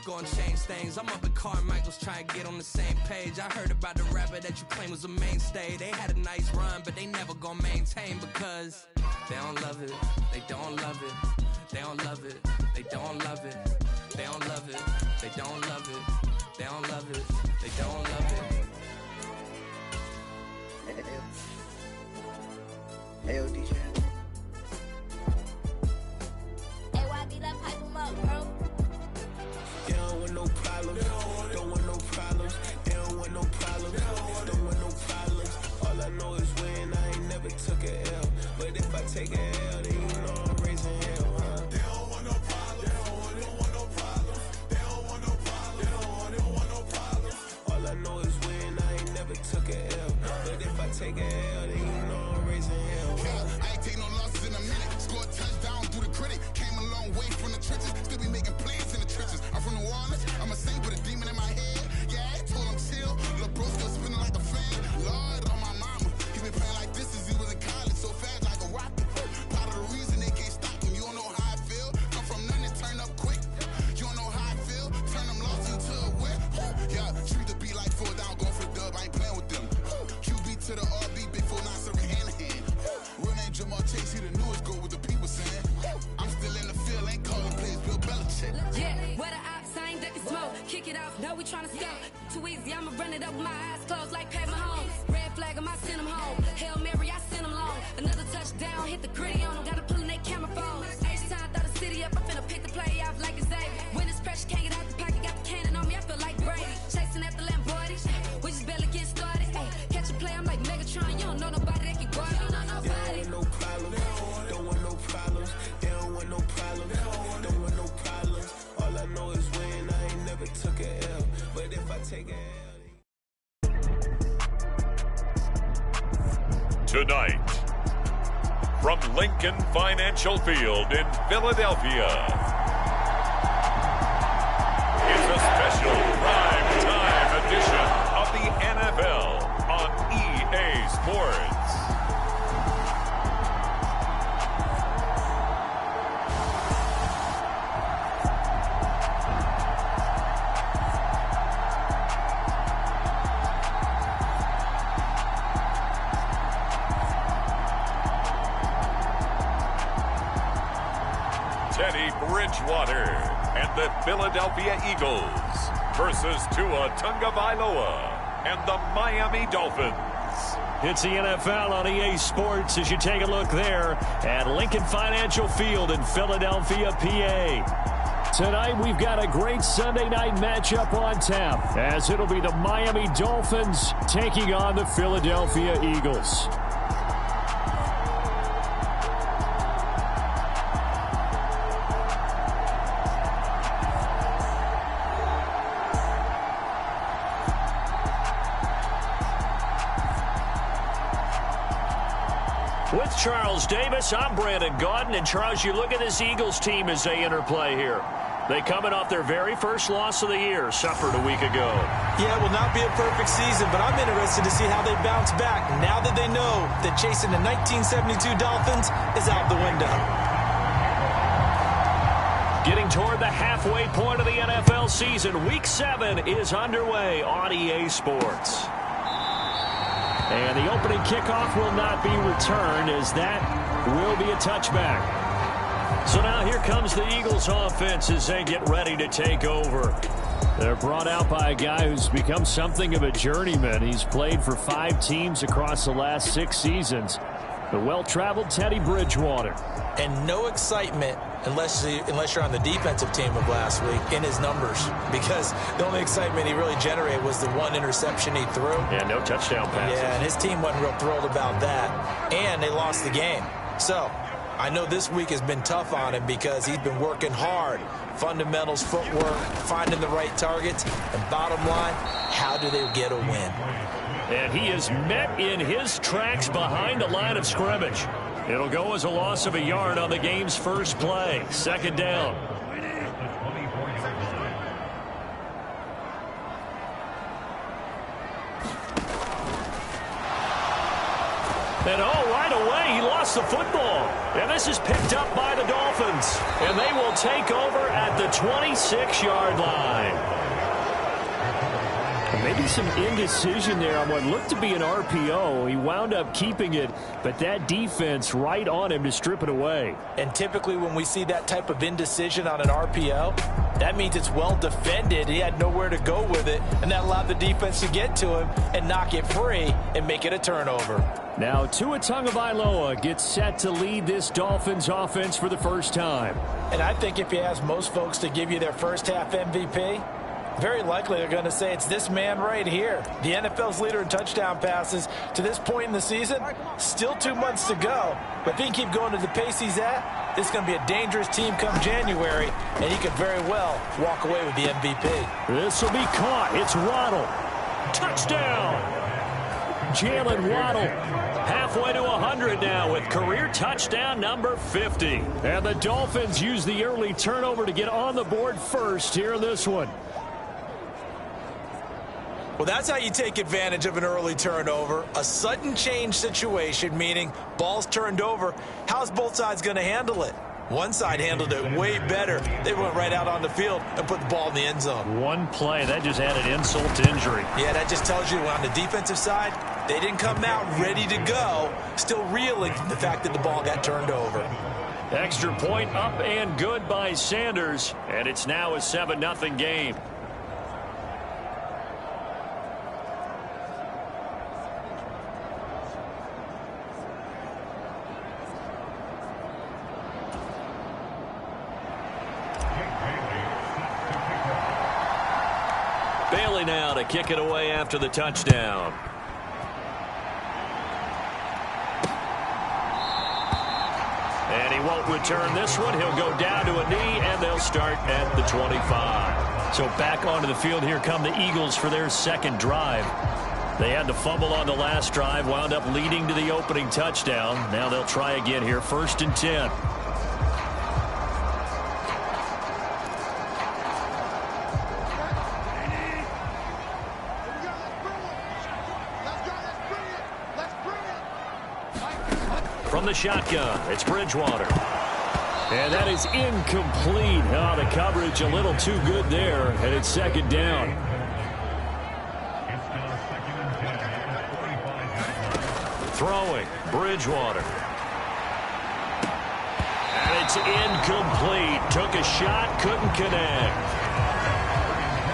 gonna change things. I'm up at Carmichael's trying to get on the same page. I heard about the rapper that you claim was a mainstay. They had a nice run, but they never gonna maintain because they don't love it, they don't love it, they don't love it, they don't love it, they don't love it, they don't love it, they don't love it, they don't love it. Hey, DJ. They don't want no problems, don't want no problems. They don't want no problems, don't want no problems. All I know is win, I ain't never took a L. But if I take a L, then you know I'm raising hell, huh? They don't want no problems, they don't want no problems. They don't want no problems, they don't want no problems. All I know is win, I ain't never took a L. But if I take a L, then you know I'm raising hell, huh? I ain't take no losses in a minute. Scored touchdown through the critic. Came a long way from the trenches. Still be making plays in the trenches. I'm from New Orleans. I'm a saint with a demon in my head. Yeah, I told him chill. Lil' bro still spinning like a fan. Lord on my mama. He been playing like this since he was in college. So fast like a rocket. Part of the reason they can't stop him. You don't know how I feel. Come from nothing, turn up quick. You don't know how I feel. Turn them losses into a whip. Yeah, treat the beat like 4 down. Going for the dub. I ain't playing with them. QB to the RB. Big 4-9 serving hand to hand. Real name Jamal Chase. He the newest goal with the people saying. I'm still in the field. Ain't calling plays. Bill Belichick. Yeah, where the ops ain't ducking smoke. Kick it off. No, we tryna score. Too easy. I'ma run it up with my eyes closed like Pat Mahomes. Red flag, I might send him home. Hail Mary, I send him long. Another touchdown. Hit the gritty on him. Gotta pull in they camera phones. H-time, throw the city up. I'm finna pick the play off like it's Xavier. When it's pressure, can't get out the pocket. Got the cannon on me. I feel like Brady. Chasing after Lamborghini. We just barely get started. Ay, catch a play. I'm like Megatron. You don't know nobody that can guard it. You know nobody. They don't want no problems, don't want no problems. They don't want no problems, don't want no problems. All I know is win, I ain't never took a L. But if I take a L... Tonight, from Lincoln Financial Field in Philadelphia, it's a special prime time edition of the NFL on EA Sports. Teddy Bridgewater and the Philadelphia Eagles versus Tua Tagovailoa and the Miami Dolphins. It's the NFL on EA Sports as you take a look there at Lincoln Financial Field in Philadelphia, PA. Tonight we've got a great Sunday night matchup on tap as it'll be the Miami Dolphins taking on the Philadelphia Eagles. With Charles Davis, I'm Brandon Gaudin. And Charles, you look at this Eagles team as they interplay here. They coming off their very first loss of the year, suffered a week ago. Yeah, it will not be a perfect season, but I'm interested to see how they bounce back now that they know that chasing the 1972 Dolphins is out the window. Getting toward the halfway point of the NFL season, Week 7 is underway on EA Sports. And the opening kickoff will not be returned as that will be a touchback. So now here comes the Eagles offense as they get ready to take over. They're brought out by a guy who's become something of a journeyman. He's played for 5 teams across the last 6 seasons. The well-traveled Teddy Bridgewater. And no excitement unless you're on the defensive team of last week in his numbers, because the only excitement he really generated was the 1 interception he threw. Yeah, no touchdown passes. Yeah, and his team wasn't real thrilled about that, and they lost the game. So I know this week has been tough on him because he's been working hard. Fundamentals, footwork, finding the right targets, and bottom line, how do they get a win? And he is met in his tracks behind the line of scrimmage. It'll go as a loss of a yard on the game's first play. Second down. And right away, he lost lost the football. And this is picked up by the Dolphins. And they will take over at the 26-yard line. Maybe some indecision there on what looked to be an RPO. He wound up keeping it, but that defense right on him to strip it away. And typically when we see that type of indecision on an RPO, that means it's well defended. He had nowhere to go with it, and that allowed the defense to get to him and knock it free and make it a turnover. Now Tua Tagovailoa gets set to lead this Dolphins offense for the first time. And I think if you ask most folks to give you their first half MVP, very likely they're going to say it's this man right here. The NFL's leader in touchdown passes to this point in the season. Still 2 months to go. But if he can keep going to the pace he's at, this is going to be a dangerous team come January, and he could very well walk away with the MVP. This will be caught. It's Waddle. Touchdown. Jalen Waddle halfway to 100 now with career touchdown number 50. And the Dolphins use the early turnover to get on the board first here in this one. Well, that's how you take advantage of an early turnover. A sudden change situation, meaning ball's turned over. How's both sides going to handle it? One side handled it way better. They went right out on the field and put the ball in the end zone. One play, that just added insult to injury. Yeah, that just tells you on the defensive side, they didn't come out ready to go, still reeling from the fact that the ball got turned over. Extra point up and good by Sanders, and it's now a 7-0 game. Bailey now to kick it away after the touchdown. And he won't return this one. He'll go down to a knee, and they'll start at the 25. So back onto the field here come the Eagles for their second drive. They had to fumble on the last drive, wound up leading to the opening touchdown. Now they'll try again here, 1st and 10. From the shotgun, it's Bridgewater. And that is incomplete. Oh, the coverage a little too good there, and it's 2nd down. Throwing, Bridgewater. And it's incomplete. Took a shot, couldn't connect.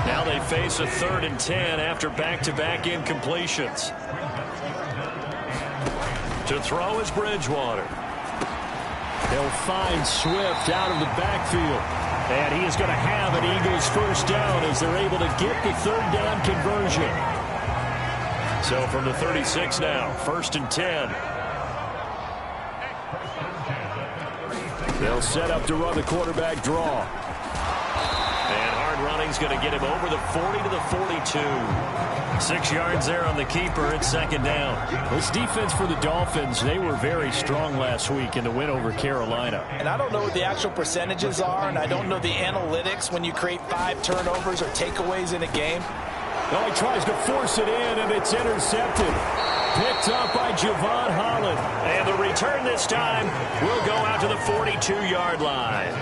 Now they face a 3rd and 10 after back-to-back incompletions. To throw is Bridgewater. They'll find Swift out of the backfield. And he is going to have an Eagles first down as they're able to get the 3rd down conversion. So from the 36 now, 1st and 10. They'll set up to run the quarterback draw. And hard running's going to get him over the 40 to the 42. 6 yards there on the keeper. It's 2nd down. This defense for the Dolphins, they were very strong last week in the win over Carolina. And I don't know what the actual percentages are, and I don't know the analytics when you create 5 turnovers or takeaways in a game. Oh, he tries to force it in, and it's intercepted. Picked up by Javon Holland. And the return this time will go out to the 42-yard line.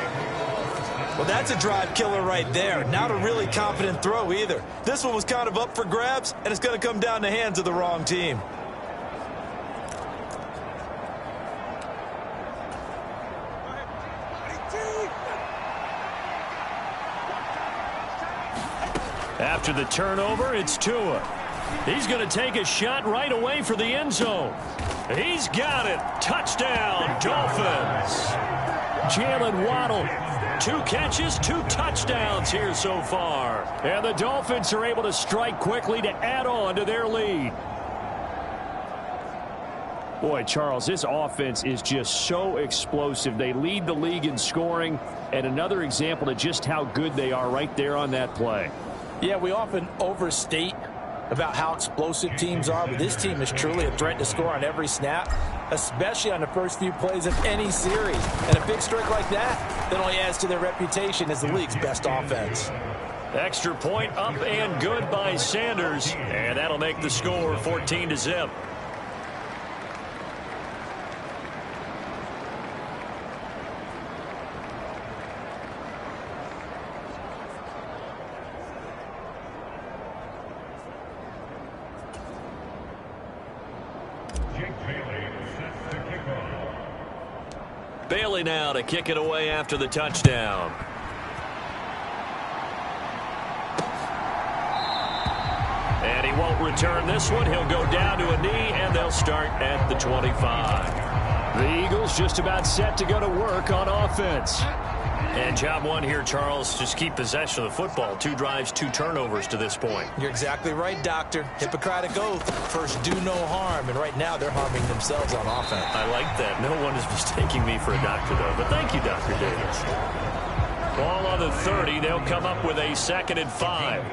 Well, that's a drive killer right there. Not a really confident throw either. This one was kind of up for grabs, and it's going to come down the hands of the wrong team. After the turnover, it's Tua. He's going to take a shot right away for the end zone. He's got it. Touchdown, Dolphins. Jalen Waddle. 2 catches, 2 touchdowns here so far. And the Dolphins are able to strike quickly to add on to their lead. Boy, Charles, this offense is just so explosive. They lead the league in scoring, and another example of just how good they are right there on that play. Yeah, we often overstate about how explosive teams are, but this team is truly a threat to score on every snap, especially on the first few plays of any series. And a big streak like that only adds to their reputation as the league's best offense. Extra point up and good by Sanders, and that'll make the score 14-0. Bailey now to kick it away after the touchdown. And he won't return this one. He'll go down to a knee, and they'll start at the 25. The Eagles just about set to go to work on offense. And job one here, Charles, just keep possession of the football. 2 drives, 2 turnovers to this point. You're exactly right, Doctor. Hippocratic oath. First, do no harm. And right now, they're harming themselves on offense. I like that. No one is mistaking me for a doctor, though. But thank you, Dr. Davis. Ball on the 30. They'll come up with a 2nd and 5.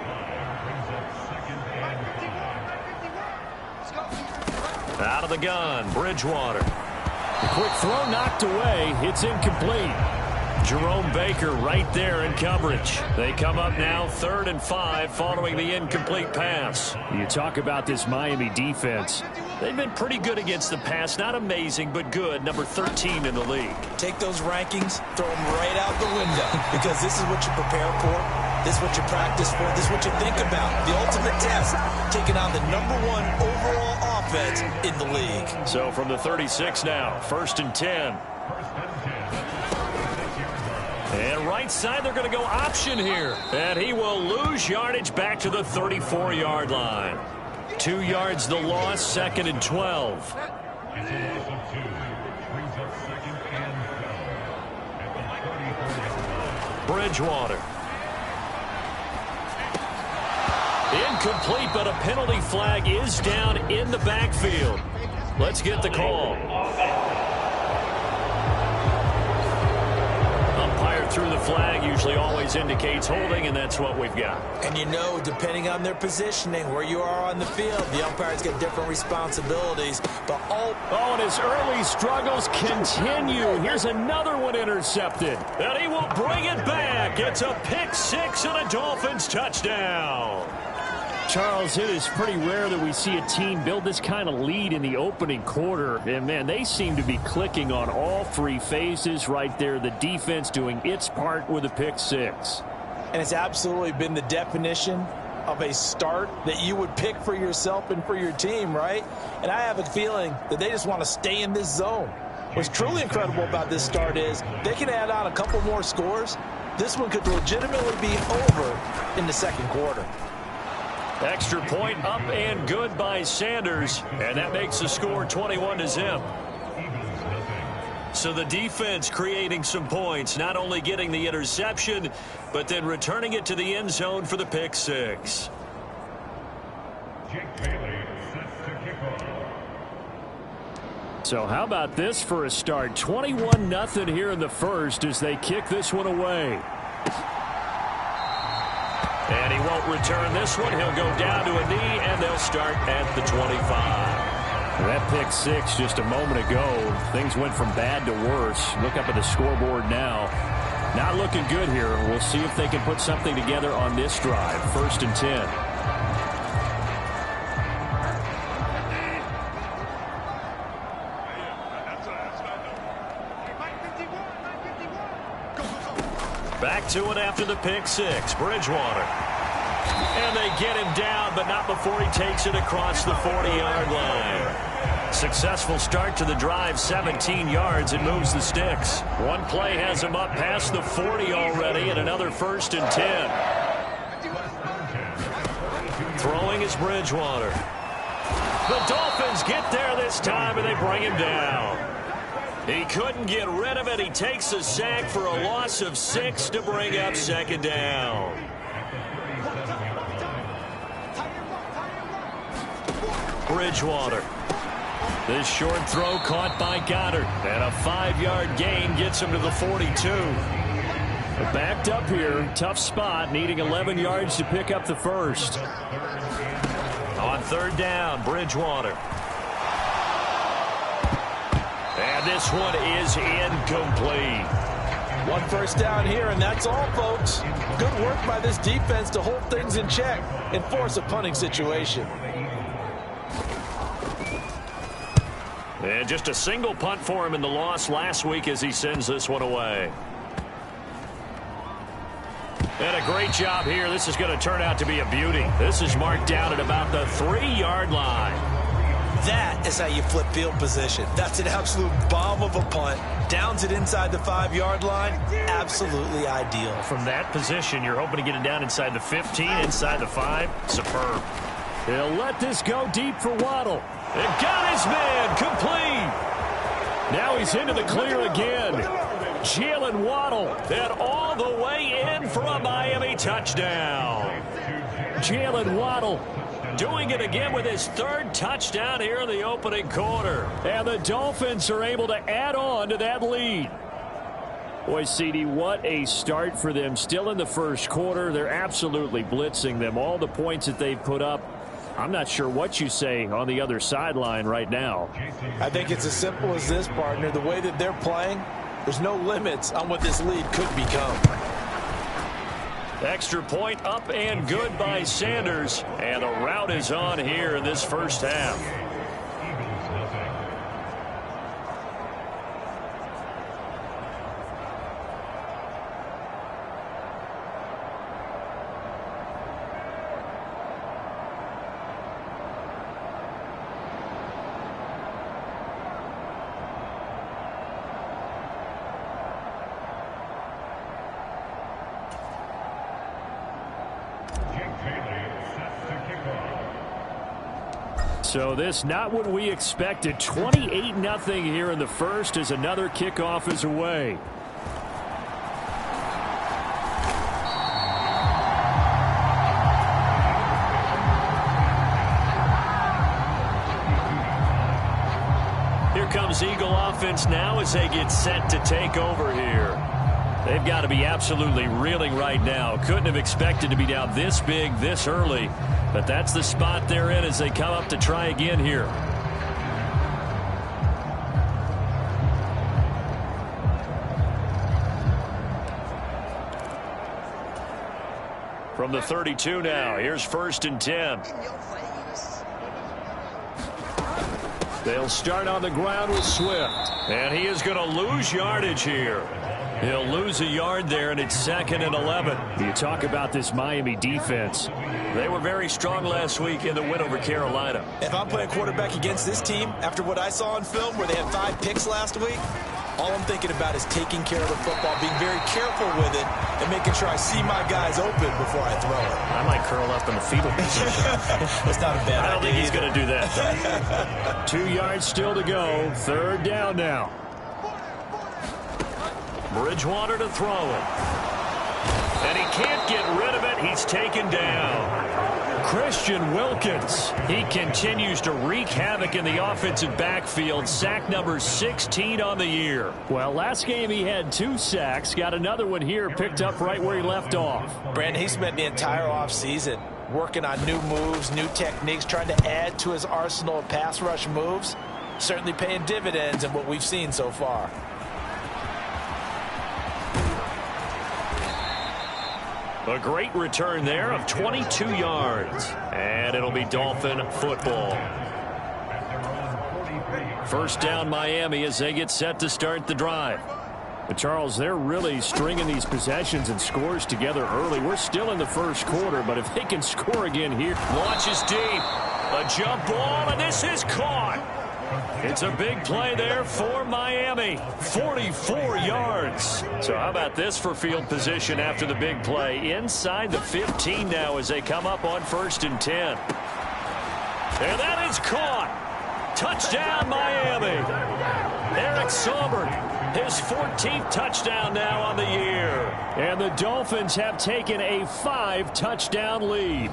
Out of the gun, Bridgewater. The quick throw knocked away. It's incomplete. Jerome Baker right there in coverage. They come up now 3rd and 5 following the incomplete pass. You talk about this Miami defense. They've been pretty good against the pass. Not amazing, but good. Number 13 in the league. Take those rankings, throw them right out the window, because this is what you prepare for. This is what you practice for. This is what you think about. The ultimate test, taking on the #1 overall offense in the league. So from the 36 now, 1st and 10. And right side, they're going to go option here. And he will lose yardage back to the 34-yard line. 2 yards the loss, 2nd and 12. Bridgewater. Incomplete, but a penalty flag is down in the backfield. Let's get the call. Through the flag usually always indicates holding, and that's what we've got. And you know, depending on their positioning, where you are on the field, the umpires get different responsibilities. But and his early struggles continue. Here's another one intercepted. And he will bring it back. It's a pick 6 and a Dolphins touchdown. Charles, it is pretty rare that we see a team build this kind of lead in the opening quarter. And, man, they seem to be clicking on all 3 phases right there. The defense doing its part with a pick 6. And it's absolutely been the definition of a start that you would pick for yourself and for your team, right? And I have a feeling that they just want to stay in this zone. What's truly incredible about this start is they can add on a couple more scores. This one could legitimately be over in the 2nd quarter. Extra point up and good by Sanders, and that makes the score 21-0. So the defense creating some points, not only getting the interception, but then returning it to the end zone for the pick 6. So how about this for a start? 21-0 here in the first as they kick this one away. And he won't return this one. He'll go down to a knee, and they'll start at the 25. That pick 6 just a moment ago. Things went from bad to worse. Look up at the scoreboard now. Not looking good here. We'll see if they can put something together on this drive. 1st and 10. Back to it after the pick 6. Bridgewater. And they get him down, but not before he takes it across the 40-yard line. Successful start to the drive, 17 yards, and moves the sticks. One play has him up past the 40 already, and another 1st and 10. Throwing is Bridgewater. The Dolphins get there this time, and they bring him down. He couldn't get rid of it. He takes a sack for a loss of 6 to bring up 2nd down. Bridgewater. This short throw caught by Goddard. And a 5-yard gain gets him to the 42. Backed up here. Tough spot. Needing 11 yards to pick up the first. On 3rd down, Bridgewater. And this one is incomplete. 1 first down here, and that's all, folks. Good work by this defense to hold things in check and force a punting situation. And just a single punt for him in the loss last week as he sends this one away. And a great job here. This is going to turn out to be a beauty. This is marked down at about the 3-yard line. That is how you flip field position. That's an absolute bomb of a punt. Downs it inside the 5-yard line. Absolutely ideal. From that position, you're hoping to get it down inside the 15, inside the 5. Superb. He'll let this go deep for Waddle. It got his man complete. Now he's into the clear again. Jalen Waddle. And all the way in for a Miami touchdown. Jalen Waddle doing it again with his 3rd touchdown here in the opening quarter. And the Dolphins are able to add on to that lead. Boy, CD, what a start for them. Still in the first quarter. They're absolutely blitzing them. All the points that they've put up, I'm not sure what you say on the other sideline right now. I think it's as simple as this, partner. The way that they're playing, there's no limits on what this lead could become. Extra point up and good by Sanders. And the route is on here in this first half. So this not what we expected. 28-0 here in the first as another kickoff is away. Here comes Eagle offense now as they get set to take over here. They've got to be absolutely reeling right now. Couldn't have expected to be down this big this early. But that's the spot they're in as they come up to try again here. From the 32 now, here's 1st and 10. They'll start on the ground with Swift. And he is going to lose yardage here. He'll lose a yard there, and it's 2nd and 11. You talk about this Miami defense. They were very strong last week in the win over Carolina. If I'm playing quarterback against this team, after what I saw on film where they had 5 picks last week, all I'm thinking about is taking care of the football, being very careful with it, and making sure I see my guys open before I throw it. I might curl up in the fetal position. That's not a bad idea. I don't think he's going to do that. 2 yards still to go. 3rd down now. Bridgewater to throw it. And he can't get rid of it. He's taken down. Christian Wilkins. He continues to wreak havoc in the offensive backfield. Sack number 16 on the year. Well, last game he had 2 sacks. Got another one here, picked up right where he left off. Brandon, he spent the entire offseason working on new moves, new techniques, trying to add to his arsenal of pass rush moves. Certainly paying dividends in what we've seen so far. A great return there of 22 yards. And it'll be Dolphin football. 1st down Miami as they get set to start the drive. But Charles, they're really stringing these possessions and scores together early. We're still in the first quarter, but if they can score again here. Launches deep. A jump ball, and this is caught. It's a big play there for Miami. 44 yards. So how about this for field position after the big play? Inside the 15 now as they come up on 1st and 10. And that is caught. Touchdown, Miami. Eric Saubert, his 14th touchdown now on the year. And the Dolphins have taken a 5-touchdown lead.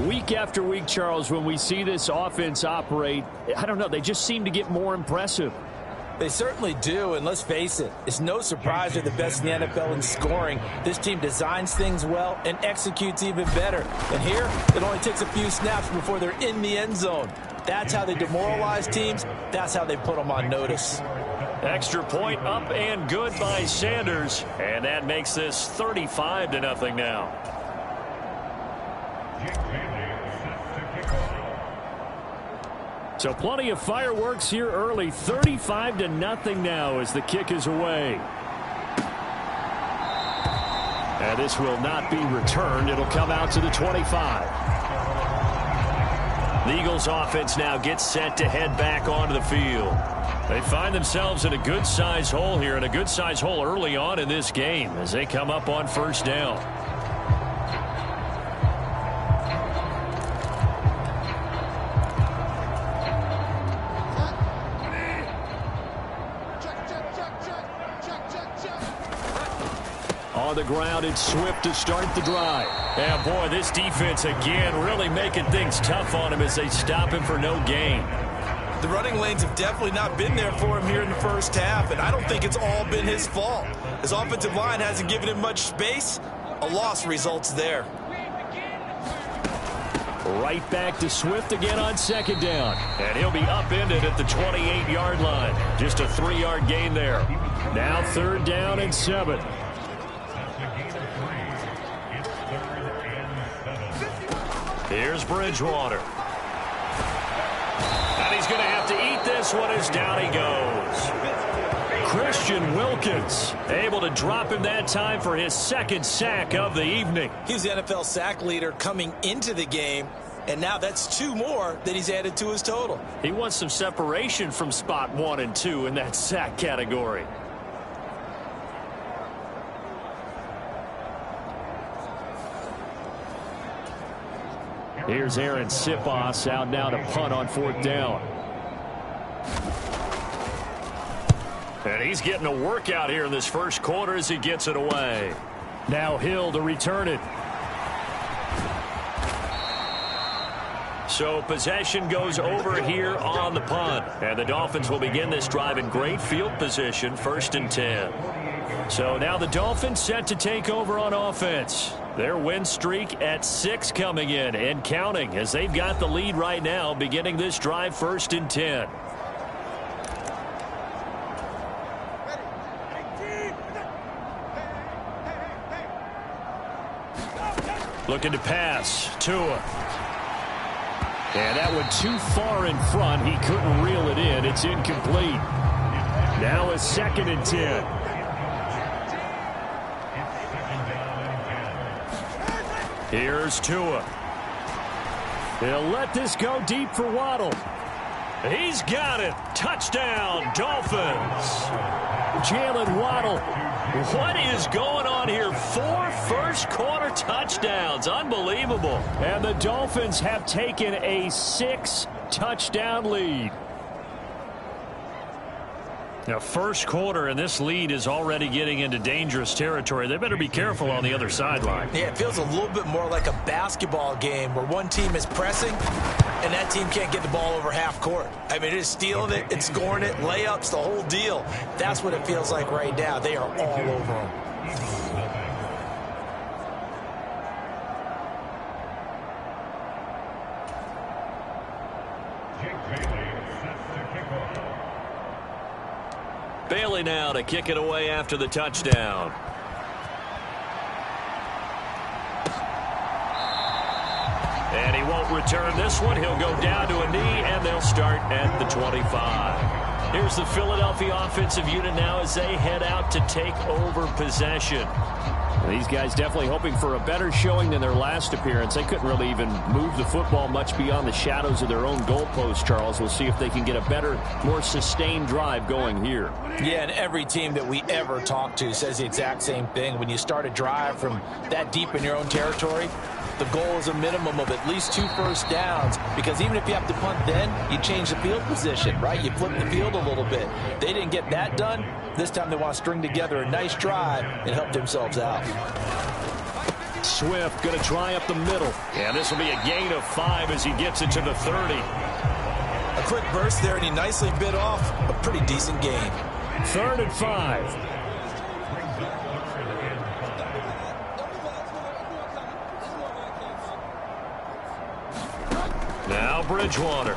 Week after week, Charles, when we see this offense operate, I don't know, they just seem to get more impressive. They certainly do, and let's face it, it's no surprise they're the best in the NFL in scoring. This team designs things well and executes even better. And here, it only takes a few snaps before they're in the end zone. That's how they demoralize teams. That's how they put them on notice. Extra point up and good by Sanders. And that makes this 35-0 now. So plenty of fireworks here early. 35-0 now as the kick is away. And this will not be returned. It'll come out to the 25. The Eagles offense now gets set to head back onto the field. They find themselves in a good-sized hole here, and a good-sized hole early on in this game as they come up on first down. On the ground, it's Swift to start the drive. And boy, this defense again really making things tough on him as they stop him for no gain. The running lanes have definitely not been there for him here in the first half, and I don't think it's all been his fault. His offensive line hasn't given him much space. A loss results there. Right back to Swift again on second down. And he'll be upended at the 28-yard line. Just a 3-yard gain there. Now third down and 7. Here's Bridgewater. And he's going to have to eat this one as down he goes. Christian Wilkins able to drop him that time for his second sack of the evening. He's the NFL sack leader coming into the game, and now that's 2 more that he's added to his total. He wants some separation from spot 1 and 2 in that sack category. Here's Aaron Sipos out now to punt on fourth down. And he's getting a workout here in this first quarter as he gets it away. Now Hill to return it. So possession goes over here on the punt. And the Dolphins will begin this drive in great field position, 1st and 10. So now the Dolphins set to take over on offense. Their win streak at 6 coming in and counting as they've got the lead right now beginning this drive 1st and 10. Looking to pass. Tua. And that one too far in front. He couldn't reel it in. It's incomplete. Now a 2nd and 10. Here's Tua. He'll let this go deep for Waddle. He's got it. Touchdown, Dolphins. Jalen Waddle. What is going on here? 4 first-quarter touchdowns. Unbelievable. And the Dolphins have taken a 6-touchdown lead. Now, first quarter, and this lead is already getting into dangerous territory. They better be careful on the other sideline. Yeah, it feels a little bit more like a basketball game where one team is pressing and that team can't get the ball over half court. I mean, it is stealing it, it's scoring it, layups, the whole deal. That's what it feels like right now. They are all over them. Bailey now to kick it away after the touchdown. And he won't return this one. He'll go down to a knee, and they'll start at the 25. Here's the Philadelphia offensive unit now as they head out to take over possession. These guys definitely hoping for a better showing than their last appearance. They couldn't really even move the football much beyond the shadows of their own goalpost, Charles. We'll see if they can get a better, more sustained drive going here. Yeah, and every team that we ever talk to says the exact same thing. When you start a drive from that deep in your own territory, the goal is a minimum of at least 2 first downs, because even if you have to punt then, you change the field position, right? You flip the field a little bit. They didn't get that done. This time they want to string together a nice drive and help themselves out. Swift going to try up the middle. And this will be a gain of 5 as he gets it to the 30. A quick burst there, and he nicely bit off a pretty decent gain. 3rd and 5. Now Bridgewater.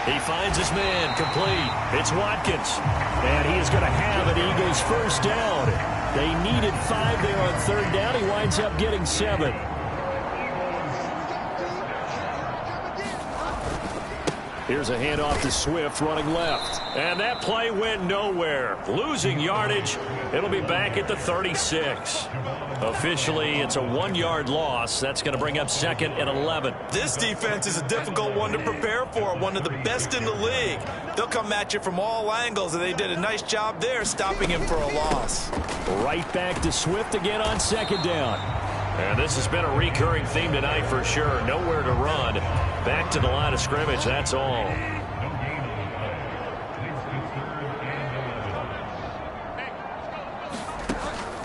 He finds his man, complete. It's Watkins. And he is going to have an Eagles first down. They needed 5 there on 3rd down. He winds up getting 7. Here's a handoff to Swift running left. And that play went nowhere. Losing yardage. It'll be back at the 36. Officially, it's a 1-yard loss. That's going to bring up 2nd and 11. This defense is a difficult one to prepare for, one of the best in the league. They'll come at you from all angles, and they did a nice job there stopping him for a loss. Right back to Swift again on 2nd down. And this has been a recurring theme tonight for sure. Nowhere to run. Back to the line of scrimmage, that's all.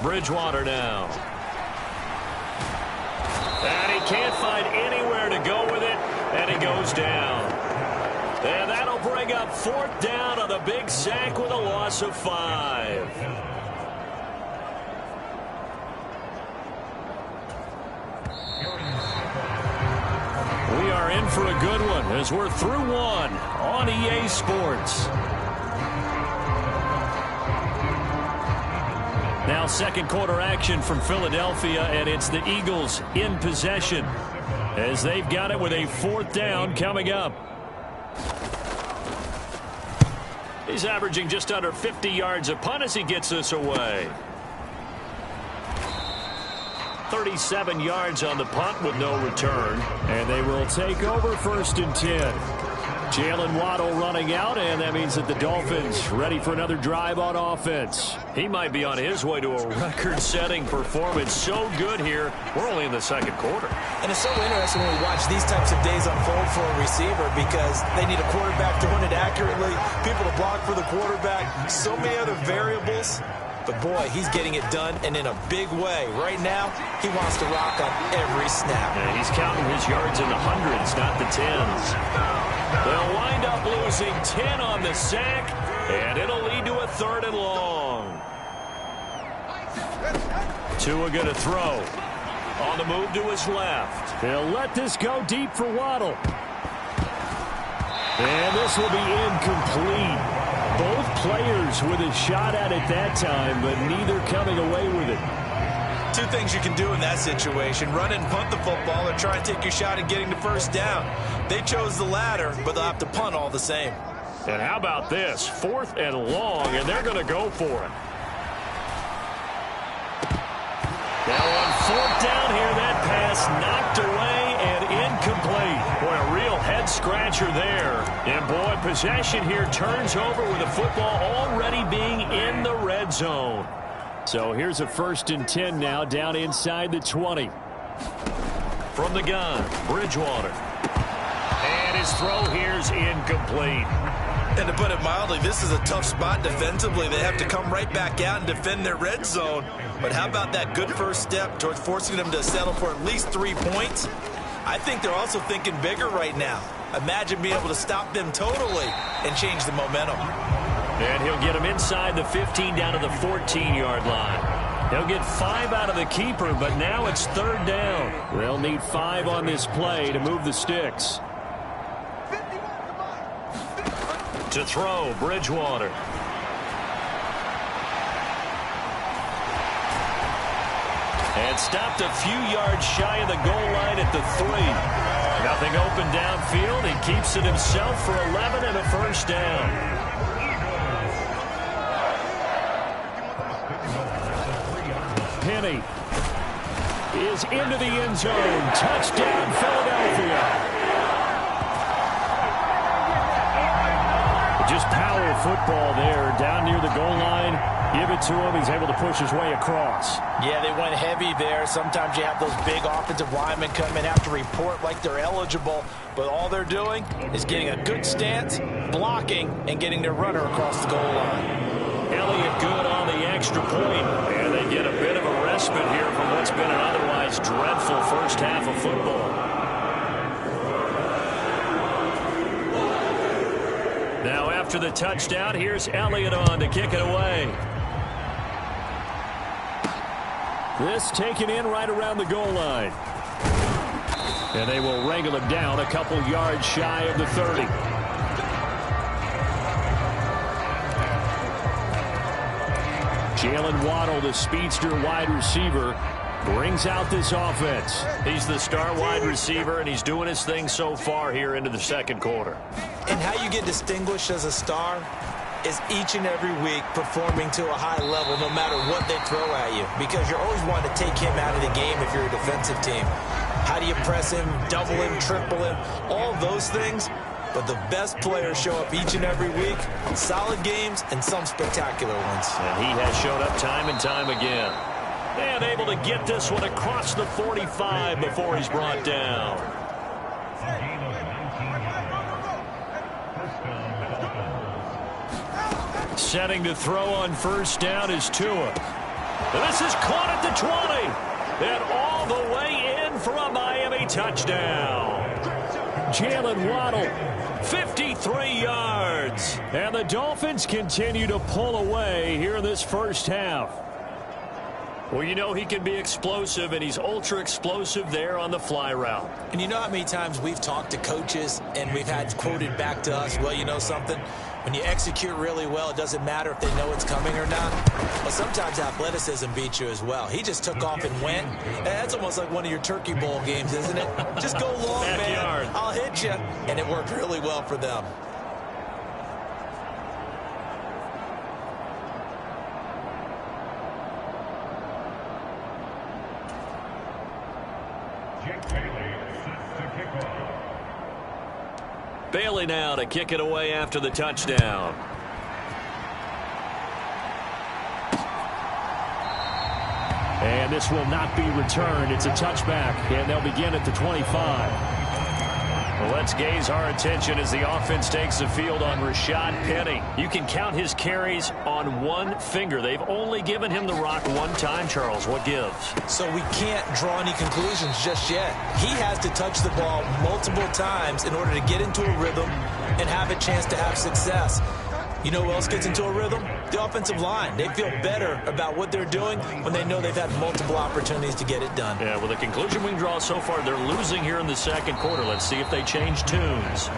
Bridgewater now. And he can't find anywhere to go with it, and he goes down. And that'll bring up 4th down on the big sack with a loss of 5. We are in for a good one as we're through one on EA Sports. Now 2nd quarter action from Philadelphia, and it's the Eagles in possession as they've got it with a 4th down coming up. He's averaging just under 50 yards a punt as he gets this away. 37 yards on the punt with no return. And they will take over 1st and 10. Jalen Waddle running out, and that means that the Dolphins ready for another drive on offense. He might be on his way to a record-setting performance. So good here. We're only in the 2nd quarter. And it's so interesting when we watch these types of days unfold for a receiver because they need a quarterback throwing it accurately, people to block for the quarterback, so many other variables. But, boy, he's getting it done, and in a big way. Right now, he wants to rock on every snap. And he's counting his yards in the hundreds, not the tens. They'll wind up losing 10 on the sack, and it'll lead to a 3rd and long. Tua going to throw. On the move to his left. They'll let this go deep for Waddle. And this will be incomplete. Both players with a shot at it that time, but neither coming away with it. 2 things you can do in that situation. Run and punt the football or try and take your shot at getting the 1st down. They chose the latter, but they'll have to punt all the same. And how about this? 4th and long, and they're going to go for it. Now on 4th down here, that pass knocked away and incomplete. Boy, a real head-scratcher there. And, boy, possession here turns over with the football already being in the red zone. So here's a 1st and 10 now down inside the 20. From the gun, Bridgewater. And his throw here's incomplete. And to put it mildly, this is a tough spot defensively. They have to come right back out and defend their red zone. But how about that good first step towards forcing them to settle for at least 3 points? I think they're also thinking bigger right now. Imagine being able to stop them totally and change the momentum. And he'll get him inside the 15 down to the 14-yard line. He'll get 5 out of the keeper, but now it's 3rd down. They'll need 5 on this play to move the sticks. To throw, Bridgewater. And stopped a few yards shy of the goal line at the 3. Nothing open downfield. He keeps it himself for 11 and a 1st down. Penny is into the end zone. Touchdown, Philadelphia. Just power football there down near the goal line. Give it to him. He's able to push his way across. Yeah, they went heavy there. Sometimes you have those big offensive linemen come in, have to report like they're eligible. But all they're doing is getting a good stance, blocking, and getting their runner across the goal line. Elliott good on the extra point. And they get a bit of a respite here from what's been an otherwise dreadful first half of football. Now after the touchdown, here's Elliott on to kick it away. This taken in right around the goal line. And they will wrangle him down a couple yards shy of the 30. Jalen Waddle, the speedster wide receiver. brings out this offense. He's the star wide receiver, and he's doing his thing so far here into the second quarter. And how you get distinguished as a star is each and every week performing to a high level no matter what they throw at you, because you're always wanting to take him out of the game if you're a defensive team. How do you press him, double him, triple him, all those things? But the best players show up each and every week, solid games and some spectacular ones. And he has showed up time and time again. And able to get this one across the 45 before he's brought down. Setting to throw on first down is Tua. This is caught at the 20. And all the way in for a Miami touchdown. Jalen Waddle, 53 yards. And the Dolphins continue to pull away here in this first half. Well, you know he can be explosive, and he's ultra explosive there on the fly route. And you know how many times we've talked to coaches and we've had quoted back to us, well, you know something? When you execute really well, it doesn't matter if they know it's coming or not. But sometimes athleticism beats you as well. He just took off and went. And that's almost like one of your Turkey Bowl games, isn't it? Just go long, man. I'll hit you. And it worked really well for them. Bailey now to kick it away after the touchdown. And this will not be returned. It's a touchback, and they'll begin at the 25. Well, let's gaze our attention as the offense takes the field on Rashad Penny. You can count his carries on one finger. They've only given him the rock one time, Charles. What gives? So we can't draw any conclusions just yet. He has to touch the ball multiple times in order to get into a rhythm and have a chance to have success. You know who else gets into a rhythm? The offensive line. They feel better about what they're doing when they know they've had multiple opportunities to get it done. Yeah, well, the conclusion we can draw so far, they're losing here in the second quarter. Let's see if they change tunes.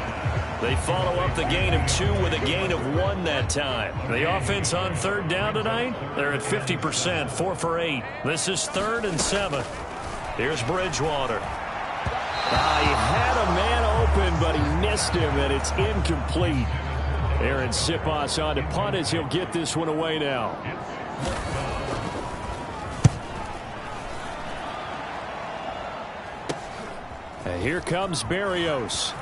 They follow up the gain of 2 with a gain of 1 that time. The offense on third down tonight, they're at 50%, 4 for 8. This is 3rd and 7. Here's Bridgewater. He had a man open, but he missed him, and it's incomplete. Aaron Siposs on to punt as he'll get this one away now. And here comes Berrios.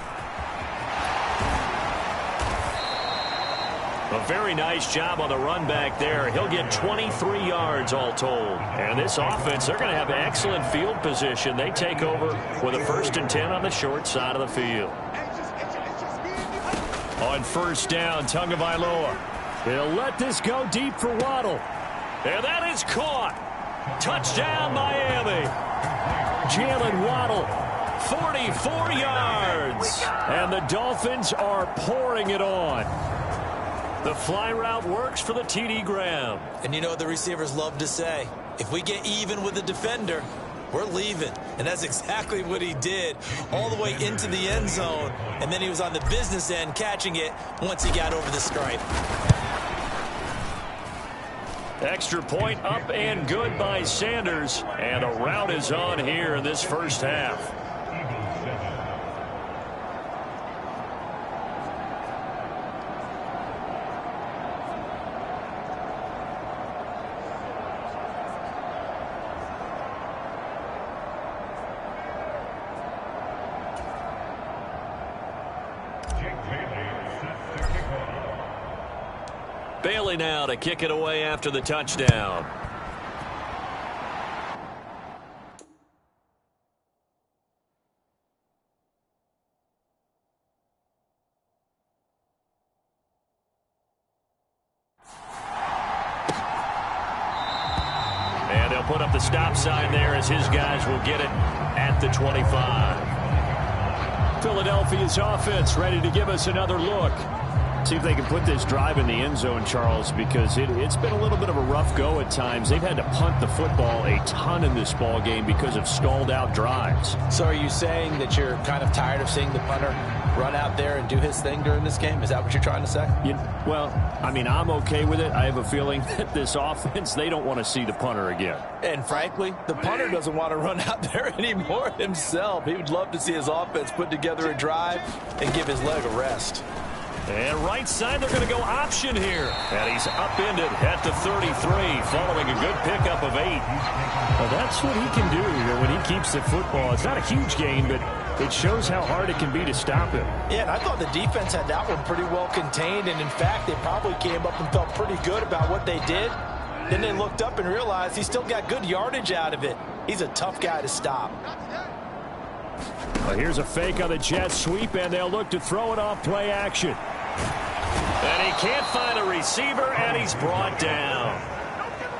A very nice job on the run back there. He'll get 23 yards all told. And this offense, they're going to have excellent field position. They take over with a 1st and 10 on the short side of the field. On first down, Tagovailoa. They'll let this go deep for Waddle. And that is caught. Touchdown, Miami. Jalen Waddle. 44 yards. And the Dolphins are pouring it on. The fly route works for the TD Graham. And you know what the receivers love to say? If we get even with the defender, we're leaving. And that's exactly what he did, all the way into the end zone. And then he was on the business end catching it once he got over the stripe. Extra point up and good by Sanders. And a rout is on here in this first half. Bailey now to kick it away after the touchdown. And they'll put up the stop sign there as his guys will get it at the 25. Philadelphia's offense ready to give us another look. See if they can put this drive in the end zone, Charles, because it's been a little bit of a rough go at times. They've had to punt the football a ton in this ball game because of stalled out drives. So are you saying that you're kind of tired of seeing the punter run out there and do his thing during this game? Is that what you're trying to say? Well, I mean, I'm okay with it. I have a feeling that this offense, they don't want to see the punter again. And frankly, the punter doesn't want to run out there anymore himself. He would love to see his offense put together a drive and give his leg a rest. And right side, they're going to go option here. And he's upended at the 33, following a good pickup of 8. Well, that's what he can do when he keeps the football. It's not a huge gain, but it shows how hard it can be to stop him. Yeah, and I thought the defense had that one pretty well contained. And, in fact, they probably came up and felt pretty good about what they did. Then they looked up and realized he still got good yardage out of it. He's a tough guy to stop. Well, here's a fake on the jet sweep, and they'll look to throw it off play action. And he can't find a receiver, and he's brought down.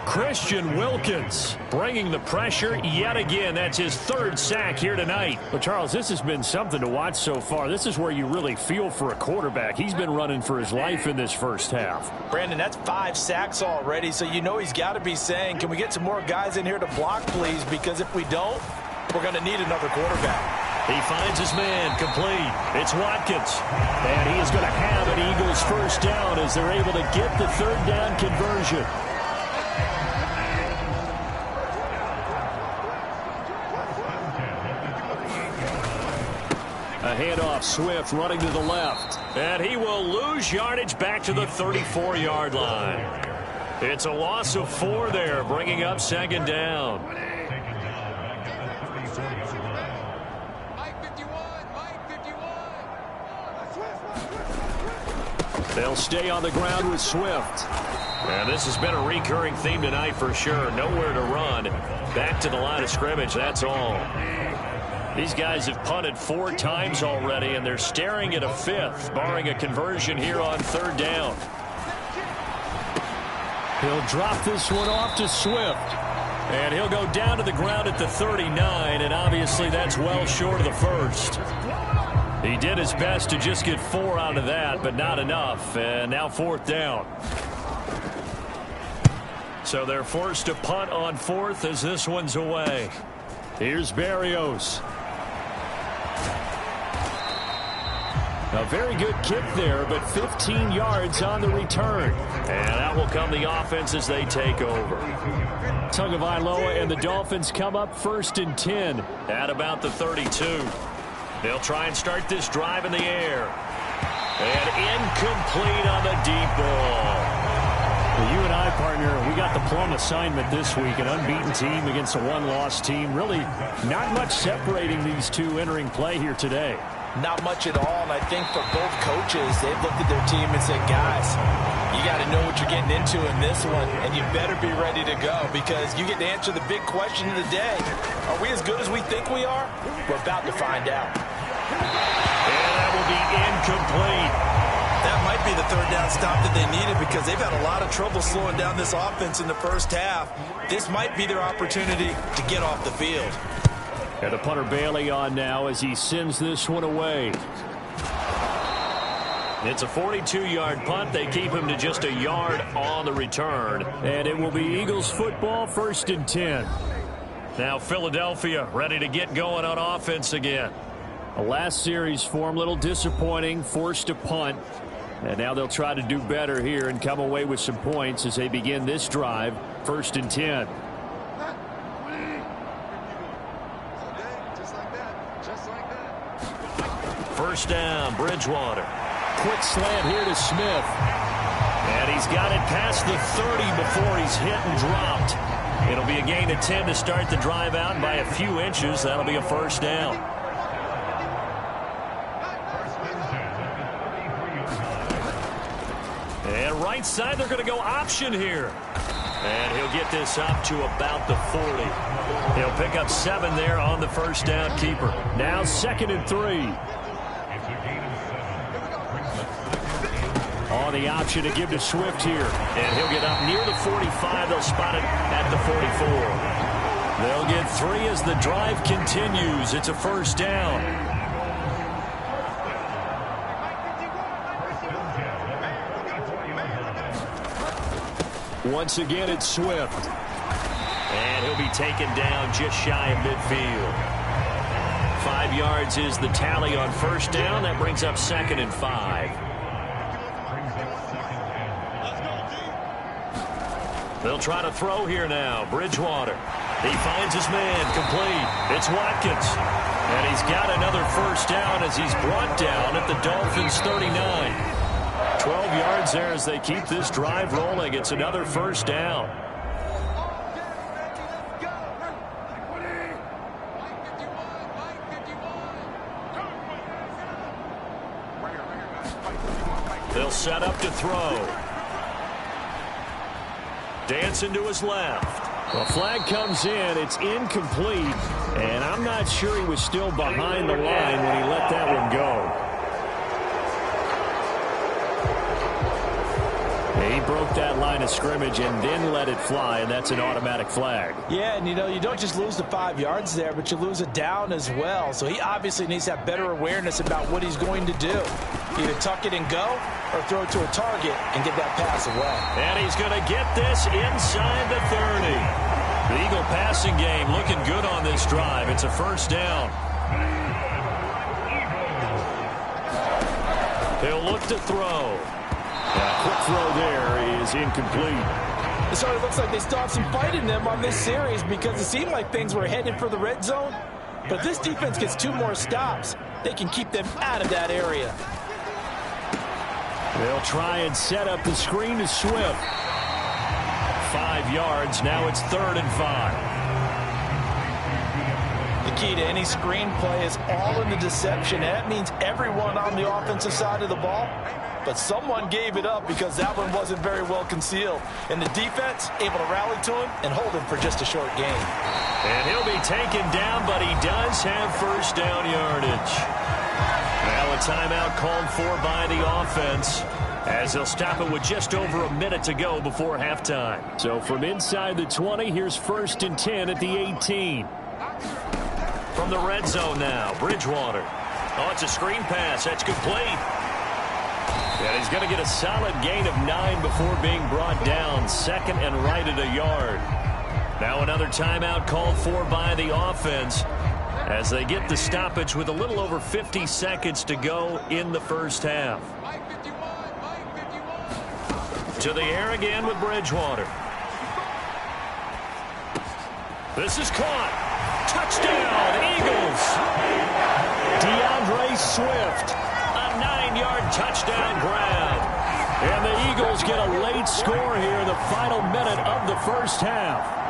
Christian Wilkins bringing the pressure yet again. That's his 3rd sack here tonight. Well, Charles, this has been something to watch so far. This is where you really feel for a quarterback. He's been running for his life in this first half. Brandon, that's 5 sacks already, so you know he's got to be saying, can we get some more guys in here to block, please? Because if we don't, we're going to need another quarterback. He finds his man, complete. It's Watkins. And he is going to have an Eagles first down as they're able to get the 3rd down conversion. A handoff, Swift running to the left. And he will lose yardage back to the 34-yard line. It's a loss of 4 there, bringing up 2nd down. They'll stay on the ground with Swift. And this has been a recurring theme tonight for sure. Nowhere to run. Back to the line of scrimmage, that's all. These guys have punted 4 times already, and they're staring at a 5th, barring a conversion here on 3rd down. He'll drop this one off to Swift. And he'll go down to the ground at the 39, and obviously that's well short of the 1st. He did his best to just get 4 out of that, but not enough. And now 4th down. So they're forced to punt on 4th as this one's away. Here's Berrios. A very good kick there, but 15 yards on the return. And out will come the offense as they take over. Tagovailoa and the Dolphins come up 1st and 10. At about the 32. They'll try and start this drive in the air. And incomplete on the deep ball. Well, you and I, partner, we got the plum assignment this week. An unbeaten team against a 1-loss team. Really not much separating these two entering play here today. Not much at all, and I think for both coaches, they've looked at their team and said, guys, you got to know what you're getting into in this one, and you better be ready to go because you get to answer the big question of the day. Are we as good as we think we are? We're about to find out. And that will be incomplete. That might be the 3rd down stop that they needed because they've had a lot of trouble slowing down this offense in the first half. This might be their opportunity to get off the field. And the punter Bailey on now as he sends this one away. It's a 42-yard punt. They keep him to just a yard on the return. And it will be Eagles football, 1st and 10. Now Philadelphia ready to get going on offense again. A last series for him, a little disappointing, forced to punt. And now they'll try to do better here and come away with some points as they begin this drive, 1st and 10. First down, Bridgewater. Quick slant here to Smith. And he's got it past the 30 before he's hit and dropped. It'll be a gain of 10 to start the drive out, and by a few inches, that'll be a 1st down. And right side, they're going to go option here. And he'll get this up to about the 40. He'll pick up 7 there on the first down keeper. Now 2nd and 3. On the option to give to Swift here. And he'll get up near the 45. They'll spot it at the 44. They'll get 3 as the drive continues. It's a 1st down. Once again, it's Swift. And he'll be taken down just shy of midfield. 5 yards is the tally on first down. That brings up 2nd and 5. They'll try to throw here now. Bridgewater. He finds his man. Complete. It's Watkins. And he's got another first down as he's brought down at the Dolphins' 39. 12 yards there as they keep this drive rolling. It's another first down. They'll set up to throw. Dancing to his left. The flag comes in. It's incomplete. And I'm not sure he was still behind the line when he let that one go. He broke that line of scrimmage and then let it fly, and that's an automatic flag. Yeah, and you don't just lose the 5 yards there, but you lose a down as well. So he obviously needs to have better awareness about what he's going to do. Either tuck it and go or throw it to a target and get that pass away. And he's going to get this inside the 30. The Eagle passing game looking good on this drive. It's a first down. He'll look to throw. Quick throw there is incomplete. It sort of looks like they still have some fight in them on this series because it seemed like things were headed for the red zone. But this defense gets 2 more stops. They can keep them out of that area. They'll try and set up the screen to Swift. 5 yards. Now it's 3rd and 5. The key to any screen play is all in the deception. That means everyone on the offensive side of the ball. But someone gave it up because that one wasn't very well concealed. And the defense able to rally to him and hold him for just a short gain. And he'll be taken down, but he does have first down yardage. Now a timeout called for by the offense as they'll stop it with just over a minute to go before halftime. So from inside the 20, here's 1st and 10 at the 18. From the red zone now, Bridgewater. Oh, it's a screen pass. That's complete. And he's going to get a solid gain of 9 before being brought down. 2nd and right at a yard. Now another timeout called for by the offense as they get the stoppage with a little over 50 seconds to go in the first half. To the air again with Bridgewater. This is caught. Touchdown, Eagles. DeAndre Swift. 9-yard touchdown grab. And the Eagles get a late score here in the final minute of the first half.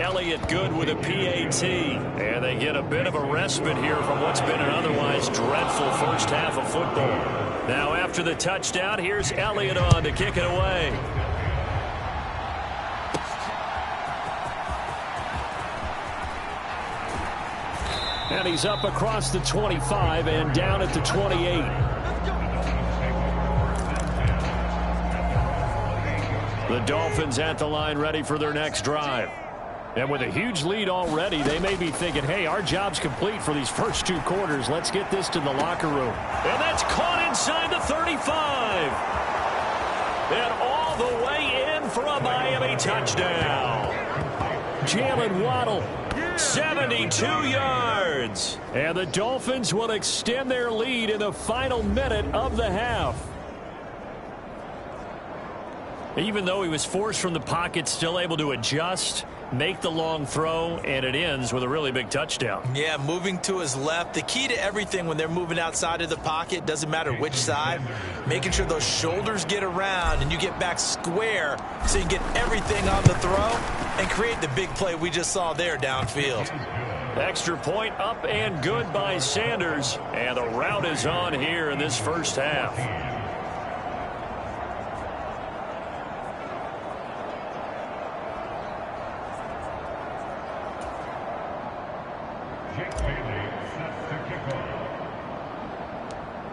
Elliott good with a PAT. And they get a bit of a respite here from what's been an otherwise dreadful first half of football. Now after the touchdown, here's Elliott on to kick it away. And he's up across the 25 and down at the 28. The Dolphins at the line ready for their next drive. And with a huge lead already, they may be thinking, hey, our job's complete for these first 2 quarters. Let's get this to the locker room. And that's caught inside the 35. And all the way in for a Miami touchdown. Jalen Waddle. 72 yards. And the Dolphins will extend their lead in the final minute of the half. Even though he was forced from the pocket, still able to adjust, make the long throw, and it ends with a really big touchdown. Yeah, moving to his left. The key to everything when they're moving outside of the pocket, doesn't matter which side, making sure those shoulders get around and you get back square so you get everything on the throw and create the big play we just saw there downfield. Extra point up and good by Sanders, and the route is on here in this first half.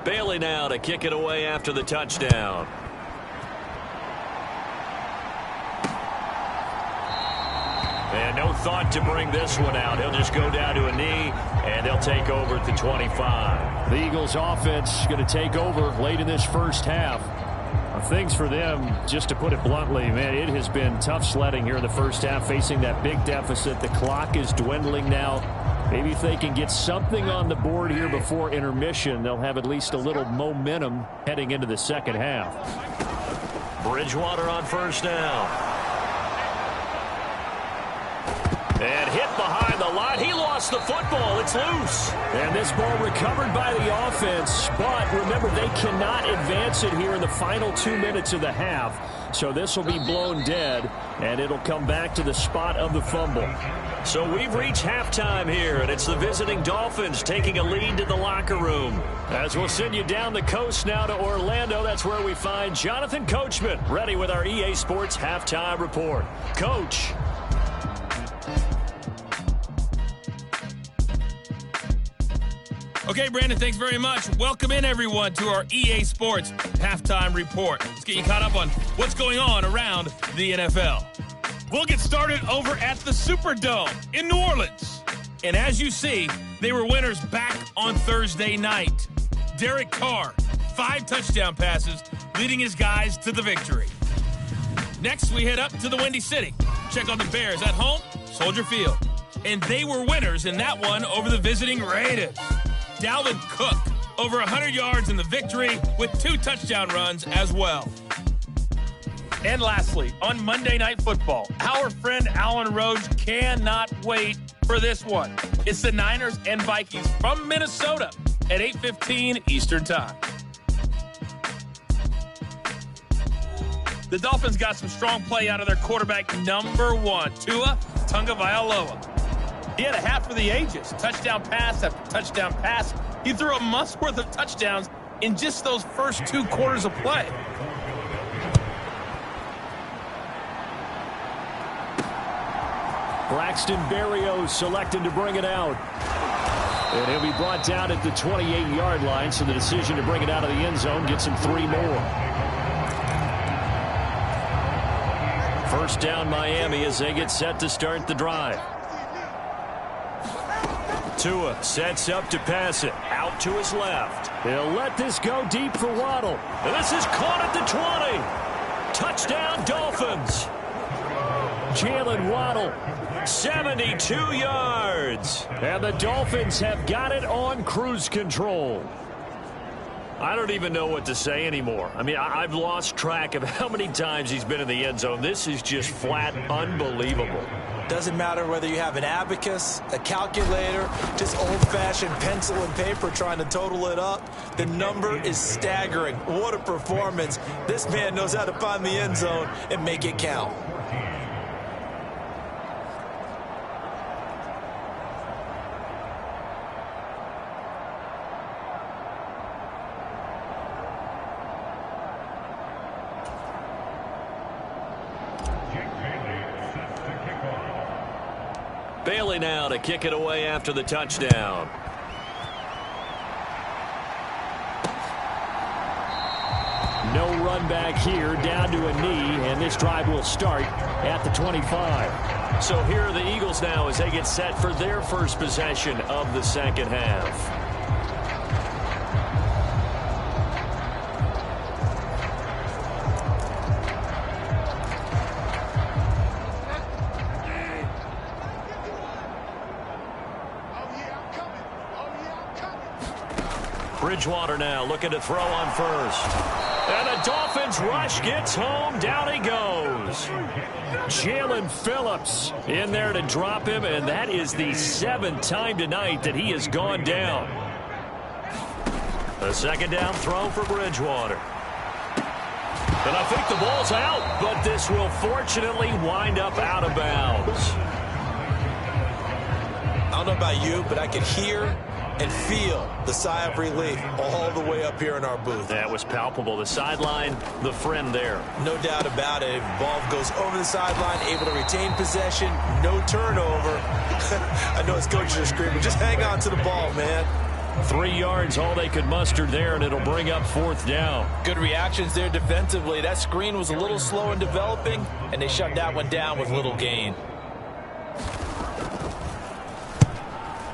Bailey now to kick it away after the touchdown. And no thought to bring this one out. He'll just go down to a knee, and they'll take over at the 25. The Eagles offense going to take over late in this first half. things for them, just to put it bluntly, man, it has been tough sledding here in the first half, facing that big deficit. The clock is dwindling now. Maybe if they can get something on the board here before intermission, they'll have at least a little momentum heading into the second half. Bridgewater on first down. And hit behind the line. He lost the football. It's loose. And this ball recovered by the offense. But remember, they cannot advance it here in the final 2 minutes of the half. So this will be blown dead, and it'll come back to the spot of the fumble. So we've reached halftime here, and it's the visiting Dolphins taking a lead to the locker room. As we'll send you down the coast now to Orlando, that's where we find Jonathan Coachman, ready with our EA Sports Halftime Report. Coach. Okay, Brandon, thanks very much. Welcome in, everyone, to our EA Sports Halftime Report. Let's get you caught up on what's going on around the NFL. We'll get started over at the Superdome in New Orleans. And as you see, they were winners back on Thursday night. Derek Carr, 5 touchdown passes, leading his guys to the victory. Next, we head up to the Windy City. Check on the Bears at home, Soldier Field. And they were winners in that one over the visiting Raiders. Dalvin Cook, over 100 yards in the victory with 2 touchdown runs as well. And lastly, on Monday Night Football, our friend Alan Rhodes cannot wait for this one. It's the Niners and Vikings from Minnesota at 8:15 Eastern Time. The Dolphins got some strong play out of their quarterback number 1, Tua Tagovailoa. He had a hat for the ages. Touchdown pass after touchdown pass. He threw a month's worth of touchdowns in just those first 2 quarters of play. Braxton Berrios selected to bring it out. And he'll be brought down at the 28-yard line, so the decision to bring it out of the end zone gets him 3 more. First down Miami as they get set to start the drive. Tua sets up to pass it. Out to his left. He'll let this go deep for Waddle. And this is caught at the 20. Touchdown Dolphins. Jalen Waddle, 72 yards. And the Dolphins have got it on cruise control. I don't even know what to say anymore. I mean, I've lost track of how many times he's been in the end zone. This is just flat unbelievable. Doesn't matter whether you have an abacus, a calculator, just old-fashioned pencil and paper trying to total it up. The number is staggering. What a performance. This man knows how to find the end zone and make it count. Bailey now to kick it away after the touchdown. No run back here, down to a knee, and this drive will start at the 25. So here are the Eagles now as they get set for their first possession of the second half. Bridgewater now looking to throw on first. And the Dolphins rush gets home. Down he goes. Jalen Phillips in there to drop him, and that is the 7th time tonight that he has gone down. A second down throw for Bridgewater. And I think the ball's out, but this will fortunately wind up out of bounds. I don't know about you, but I could hear and feel the sigh of relief all the way up here in our booth. That was palpable. The sideline, the friend there. No doubt about it. Ball goes over the sideline, able to retain possession, no turnover. I know his coaches are screaming, just hang on to the ball, man. 3 yards, all they could muster there, and it'll bring up 4th down. Good reactions there defensively. That screen was a little slow in developing, and they shut that one down with little gain.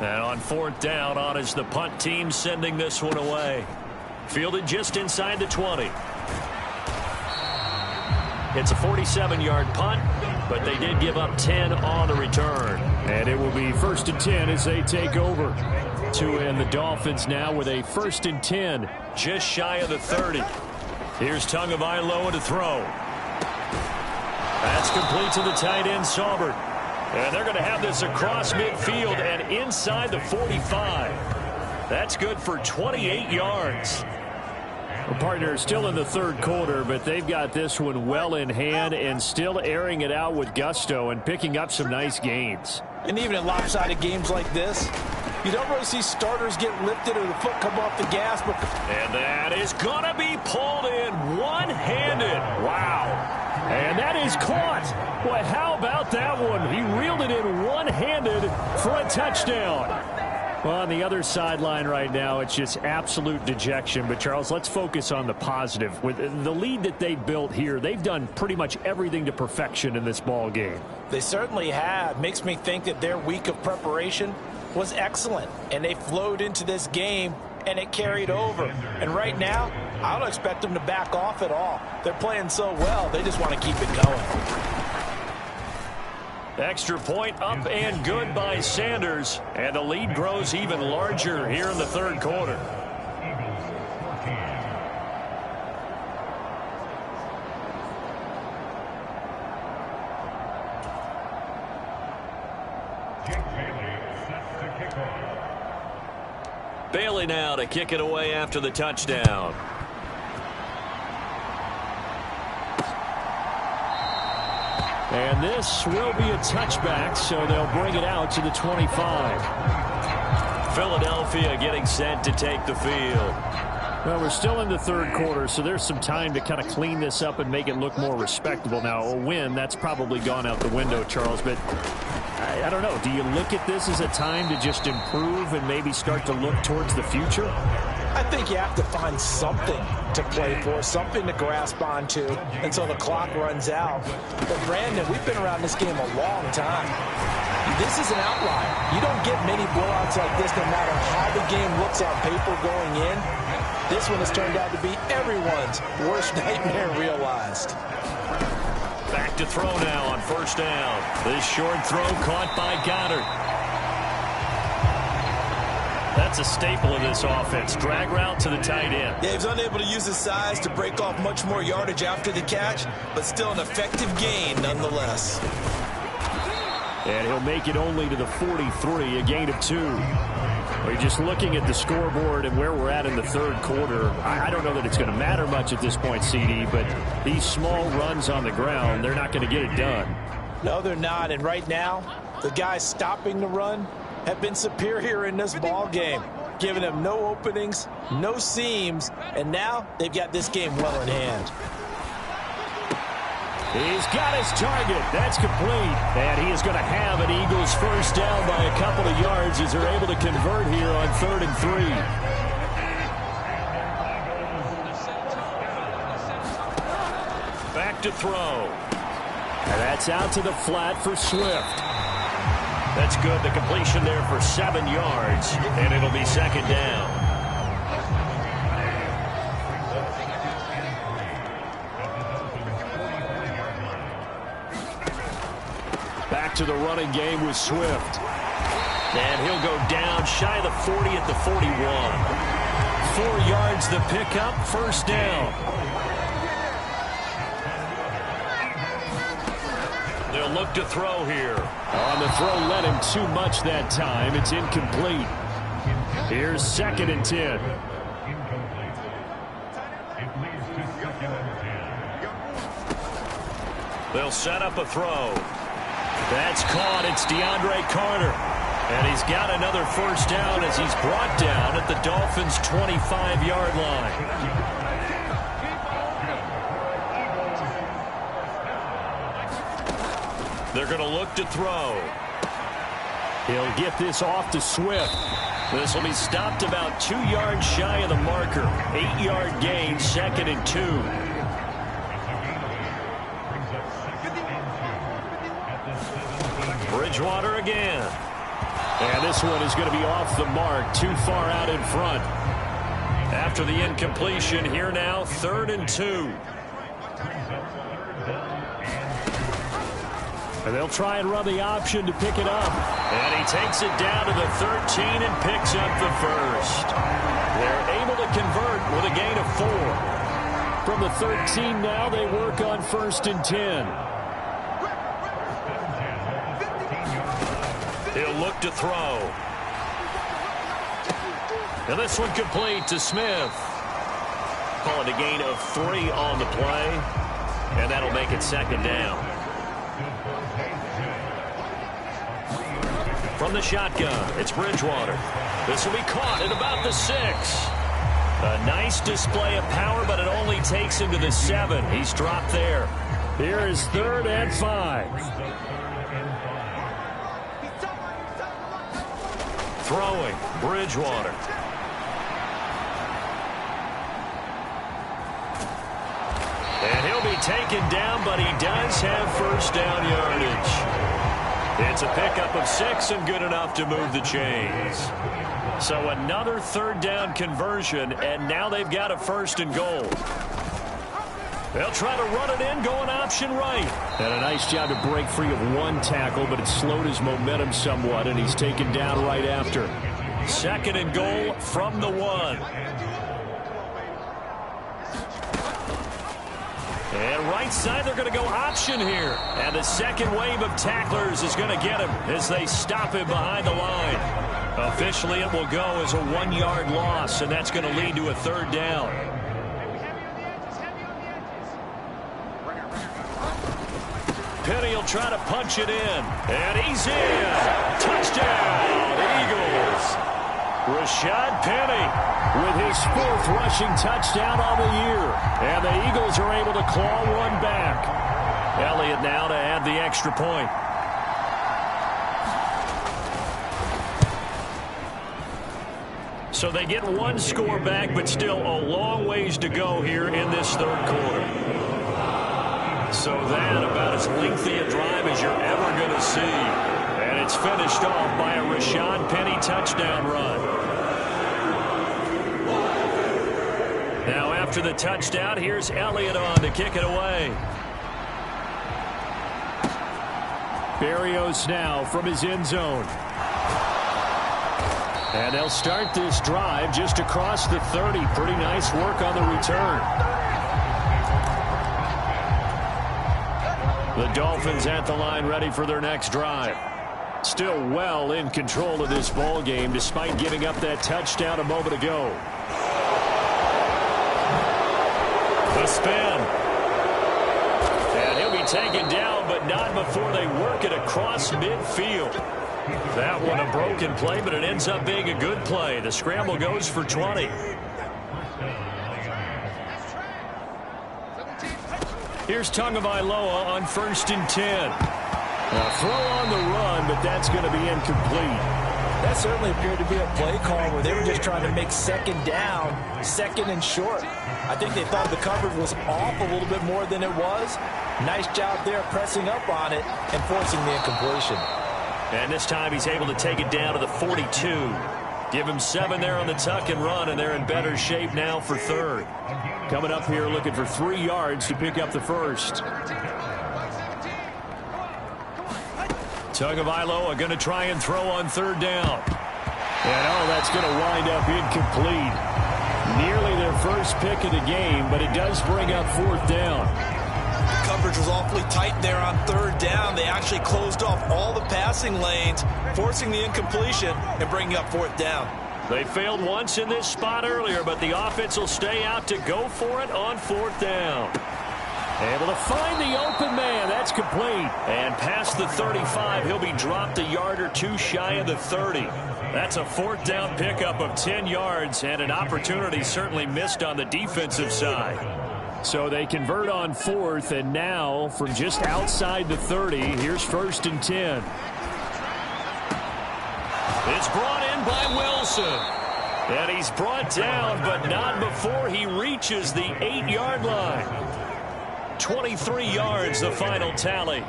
And on 4th down, on is the punt team sending this one away. Fielded just inside the 20. It's a 47-yard punt, but they did give up 10 on the return. And it will be 1st and 10 as they take over. Tua and the Dolphins now with a 1st and 10. Just shy of the 30. Here's Tagovailoa to throw. That's complete to the tight end, Saubert. And they're going to have this across midfield and inside the 45. That's good for 28 yards. Well, partner, still in the third quarter, but they've got this one well in hand and still airing it out with gusto and picking up some nice gains. And even in lopsided games like this, you don't really see starters get lifted or the foot come off the gas. And that is going to be pulled in one-handed. Wow. And that is caught. Boy, how about that one? He reeled it in one-handed for a touchdown. Well, on the other sideline right now, it's just absolute dejection. But, Charles, let's focus on the positive. With the lead that they built here, they've done pretty much everything to perfection in this ball game. They certainly have. Makes me think that their week of preparation was excellent. And they flowed into this game, and it carried over. And right now, I don't expect them to back off at all. They're playing so well, they just want to keep it going. Extra point up and good by Sanders. And the lead grows even larger here in the third quarter. Bailey now to kick it away after the touchdown. And this will be a touchback, so they'll bring it out to the 25. Philadelphia getting set to take the field. Well, we're still in the third quarter, so there's some time to kind of clean this up and make it look more respectable. Now, a win, that's probably gone out the window, Charles, but I don't know. Do you look at this as a time to just improve and maybe start to look towards the future? I think you have to find something to play for, something to grasp onto until the clock runs out. But, Brandon, we've been around this game a long time. This is an outlier. You don't get many blowouts like this no matter how the game looks on paper going in. This one has turned out to be everyone's worst nightmare realized. Back to throw now on first down. This short throw caught by Goddard. That's a staple of this offense. Drag route to the tight end. Yeah, he's unable to use his size to break off much more yardage after the catch, but still an effective gain nonetheless. And he'll make it only to the 43, a gain of 2. We're just looking at the scoreboard and where we're at in the third quarter. I don't know that it's going to matter much at this point, CD, but these small runs on the ground, they're not going to get it done. No, they're not. And right now, the guys stopping the run have been superior in this ball game, giving them no openings, no seams, and now they've got this game well in hand. He's got his target. That's complete. And he is going to have an Eagles first down by a couple of yards as they're able to convert here on 3rd and 3. Back to throw. And that's out to the flat for Swift. That's good. The completion there for 7 yards, and it'll be second down. Back to the running game with Swift. And he'll go down shy of the 40 at the 41. 4 yards the pickup, first down. They'll look to throw here. On the throw, led him too much that time. It's incomplete. Here's 2nd and 10. They'll set up a throw. That's caught. It's DeAndre Carter. And he's got another first down as he's brought down at the Dolphins' 25-yard line. They're going to look to throw. He'll get this off to Swift. This will be stopped about 2 yards shy of the marker. 8-yard gain, 2nd and 2. Bridgewater again. And this one is going to be off the mark, too far out in front. After the incompletion, here now, 3rd and 2. And they'll try and run the option to pick it up. And he takes it down to the 13 and picks up the first. They're able to convert with a gain of 4. From the 13 now, they work on 1st and 10. He'll look to throw. And this one complete to Smith. Call it a gain of 3 on the play. And that'll make it 2nd down. From the shotgun, it's Bridgewater. This will be caught at about the 6. A nice display of power, but it only takes him to the 7. He's dropped there. Here is 3rd and 5. Throwing, Bridgewater. And he'll be taken down, but he does have 1st down yardage. It's a pickup of 6 and good enough to move the chains. So another 3rd down conversion, and now they've got a 1st and goal. They'll try to run it in, going option right. And a nice job to break free of 1 tackle, but it slowed his momentum somewhat, and he's taken down right after. 2nd and goal from the 1. And right side, they're going to go option here. And the 2nd wave of tacklers is going to get him as they stop him behind the line. Officially, it will go as a 1-yard loss, and that's going to lead to a 3rd down. Penny will try to punch it in. And he's in. Touchdown, Eagles. Rashad Penny with his 4th rushing touchdown on the year. And the Eagles are able to claw one back. Elliott now to add the extra point. So they get 1 score back, but still a long ways to go here in this 3rd quarter. So that about as lengthy a drive as you're ever going to see. And it's finished off by a Rashad Penny touchdown run. Now after the touchdown, here's Elliott on to kick it away. Berrios now from his end zone. And they'll start this drive just across the 30. Pretty nice work on the return. The Dolphins at the line ready for their next drive. Still well in control of this ball game despite giving up that touchdown a moment ago. The spin. And he'll be taken down, but not before they work it across midfield. That one a broken play, but it ends up being a good play. The scramble goes for 20. Here's Tagovailoa on 1st and 10. A throw on the run, but that's going to be incomplete. That certainly appeared to be a play call where they were just trying to make 2nd down, 2nd and short. I think they thought the coverage was off a little bit more than it was. Nice job there pressing up on it and forcing the incompletion. And this time he's able to take it down to the 42. Give him 7 there on the tuck and run, and they're in better shape now for 3rd. Coming up here looking for 3 yards to pick up the 1st. Tagovailoa going to try and throw on 3rd down. And that's going to wind up incomplete. Nearly their first pick of the game, but it does bring up 4th down. The coverage was awfully tight there on 3rd down. They actually closed off all the passing lanes, forcing the incompletion and bringing up 4th down. They failed once in this spot earlier, but the offense will stay out to go for it on 4th down. Able to find the open man. That's complete. And past the 35, he'll be dropped a yard or 2 shy of the 30. That's a 4th down pickup of 10 yards and an opportunity certainly missed on the defensive side. So they convert on 4th, and now from just outside the 30, here's 1st and 10. It's brought in by Wilson. And he's brought down, but not before he reaches the 8-yard line. 23 yards, the final tally.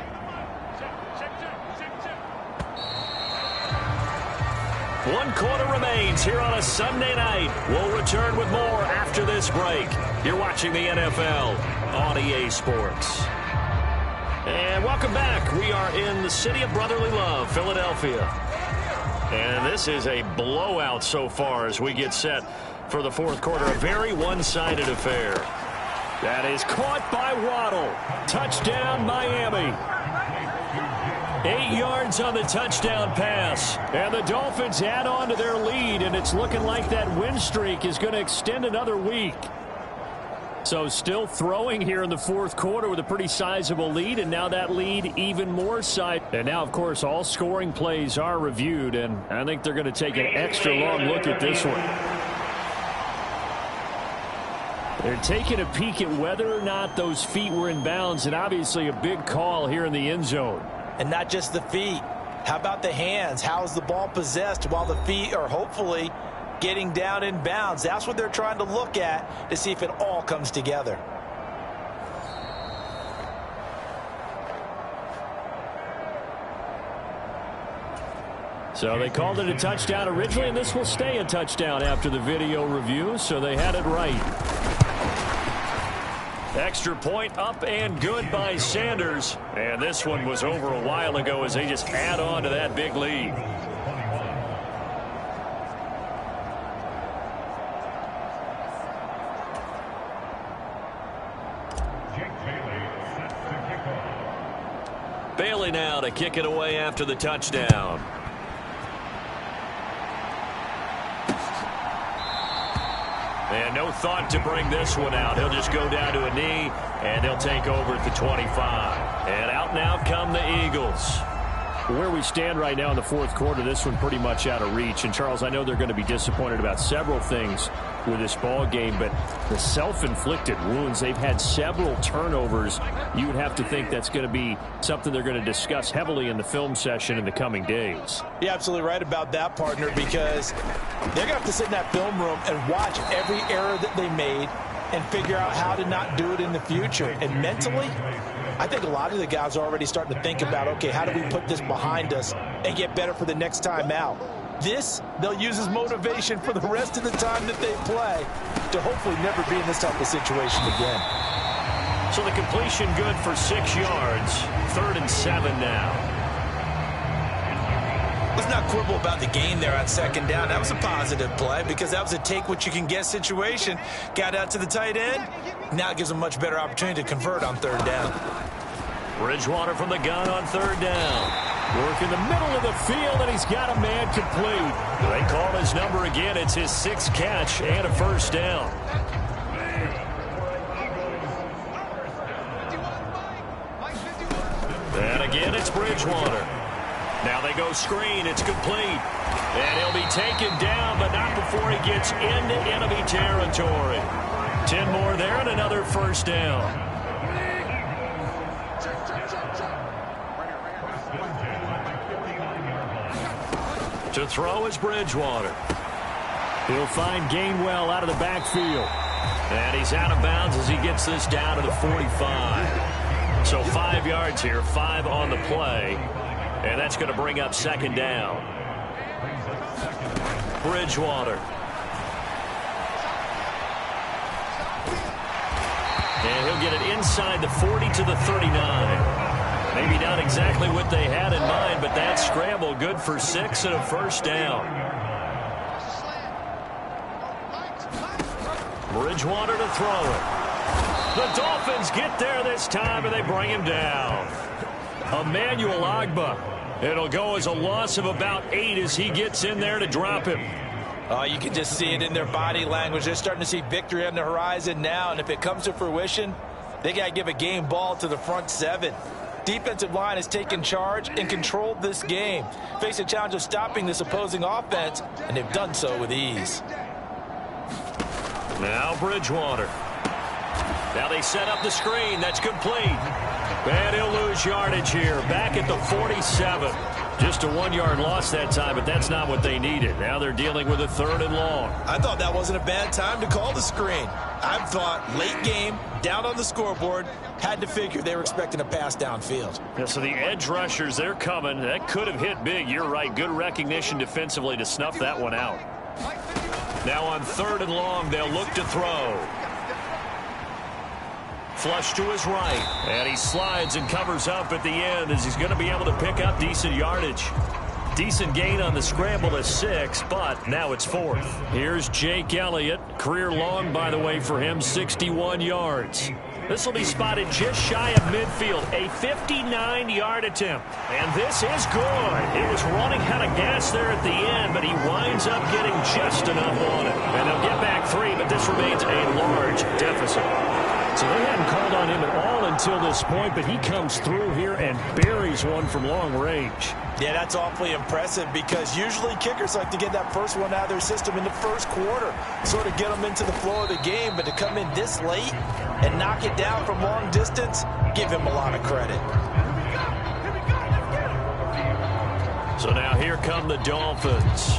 One quarter remains here on a Sunday night. We'll return with more after this break. You're watching the NFL on EA Sports. And welcome back. We are in the city of brotherly love, Philadelphia. And this is a blowout so far as we get set for the fourth quarter. A very one-sided affair. That is caught by Waddle. Touchdown, Miami. 8 yards on the touchdown pass. And the Dolphins add on to their lead, and it's looking like that win streak is going to extend another week. So still throwing here in the fourth quarter with a pretty sizable lead, and now that lead even more And now, of course, all scoring plays are reviewed, and I think they're going to take an extra long look at this one. They're taking a peek at whether or not those feet were in bounds, and obviously a big call here in the end zone. And not just the feet. How about the hands? How is the ball possessed while the feet are hopefully getting down in bounds? That's what they're trying to look at to see if it all comes together. So they called it a touchdown originally, and this will stay a touchdown after the video review, so they had it right. Extra point up and good by Sanders. And this one was over a while ago as they just add on to that big lead. Bailey now to kick it away after the touchdown. And no thought to bring this one out. He'll just go down to a knee, and they'll take over at the 25. And out now come the Eagles. Where we stand right now in the fourth quarter, this one pretty much out of reach. And, Charles, I know they're going to be disappointed about several things with this ball game, but the self-inflicted wounds, they've had several turnovers. You would have to think that's going to be something they're going to discuss heavily in the film session in the coming days. You're absolutely right about that, partner, because they're going to have to sit in that film room and watch every error that they made and figure out how to not do it in the future. And mentally, I think a lot of the guys are already starting to think about, okay, how do we put this behind us and get better for the next time out? This, they'll use as motivation for the rest of the time that they play to hopefully never be in this type of situation again. So the completion good for 6 yards. 3rd and 7 now. Let's not quibble about the gain there on 2nd down. That was a positive play because that was a take-what-you-can-get situation. Got out to the tight end. Now it gives them a much better opportunity to convert on 3rd down. Bridgewater from the gun on 3rd down. Work in the middle of the field, and he's got a man complete. They call his number again. It's his 6th catch and a 1st down. And again, it's Bridgewater. Now they go screen. It's complete. And he'll be taken down, but not before he gets into enemy territory. 10 more there and another 1st down. To throw is Bridgewater. He'll find Gainwell out of the backfield. And he's out of bounds as he gets this down to the 45. So 5 yards here, 5 on the play. And that's going to bring up 2nd down. Bridgewater. And he'll get it inside the 40 to the 39. Maybe not exactly what they had in mind, but that scramble good for 6 and a 1st down. Bridgewater to throw it. The Dolphins get there this time, and they bring him down. Emmanuel Ogbah. It'll go as a loss of about 8 as he gets in there to drop him. You can just see it in their body language. They're starting to see victory on the horizon now, and if it comes to fruition, they got to give a game ball to the front 7. Defensive line has taken charge and controlled this game. Face a challenge of stopping this opposing offense, and they've done so with ease. Now Bridgewater. Now they set up the screen. That's complete. And he'll lose yardage here. Back at the 47. Just a 1-yard loss that time, but that's not what they needed. Now they're dealing with a 3rd and long. I thought that wasn't a bad time to call the screen. I thought late game, down on the scoreboard, had to figure they were expecting a pass downfield. Yeah, so the edge rushers, they're coming. That could have hit big. You're right. Good recognition defensively to snuff that one out. Now on 3rd and long, they'll look to throw. Flush to his right. And he slides and covers up at the end as he's going to be able to pick up decent yardage. Decent gain on the scramble to 6, but now it's 4th. Here's Jake Elliott. Career long, by the way, for him, 61 yards. This will be spotted just shy of midfield, a 59-yard attempt. And this is good. It was running out of gas there at the end, but he winds up getting just enough on it. And they'll get back 3, but this remains a large deficit. So they hadn't called on him at all until this point, but he comes through here and buries one from long range. Yeah, that's awfully impressive because usually kickers like to get that first one out of their system in the first quarter, sort of get them into the flow of the game, but to come in this late and knock it down from long distance, give him a lot of credit. So now here come the Dolphins.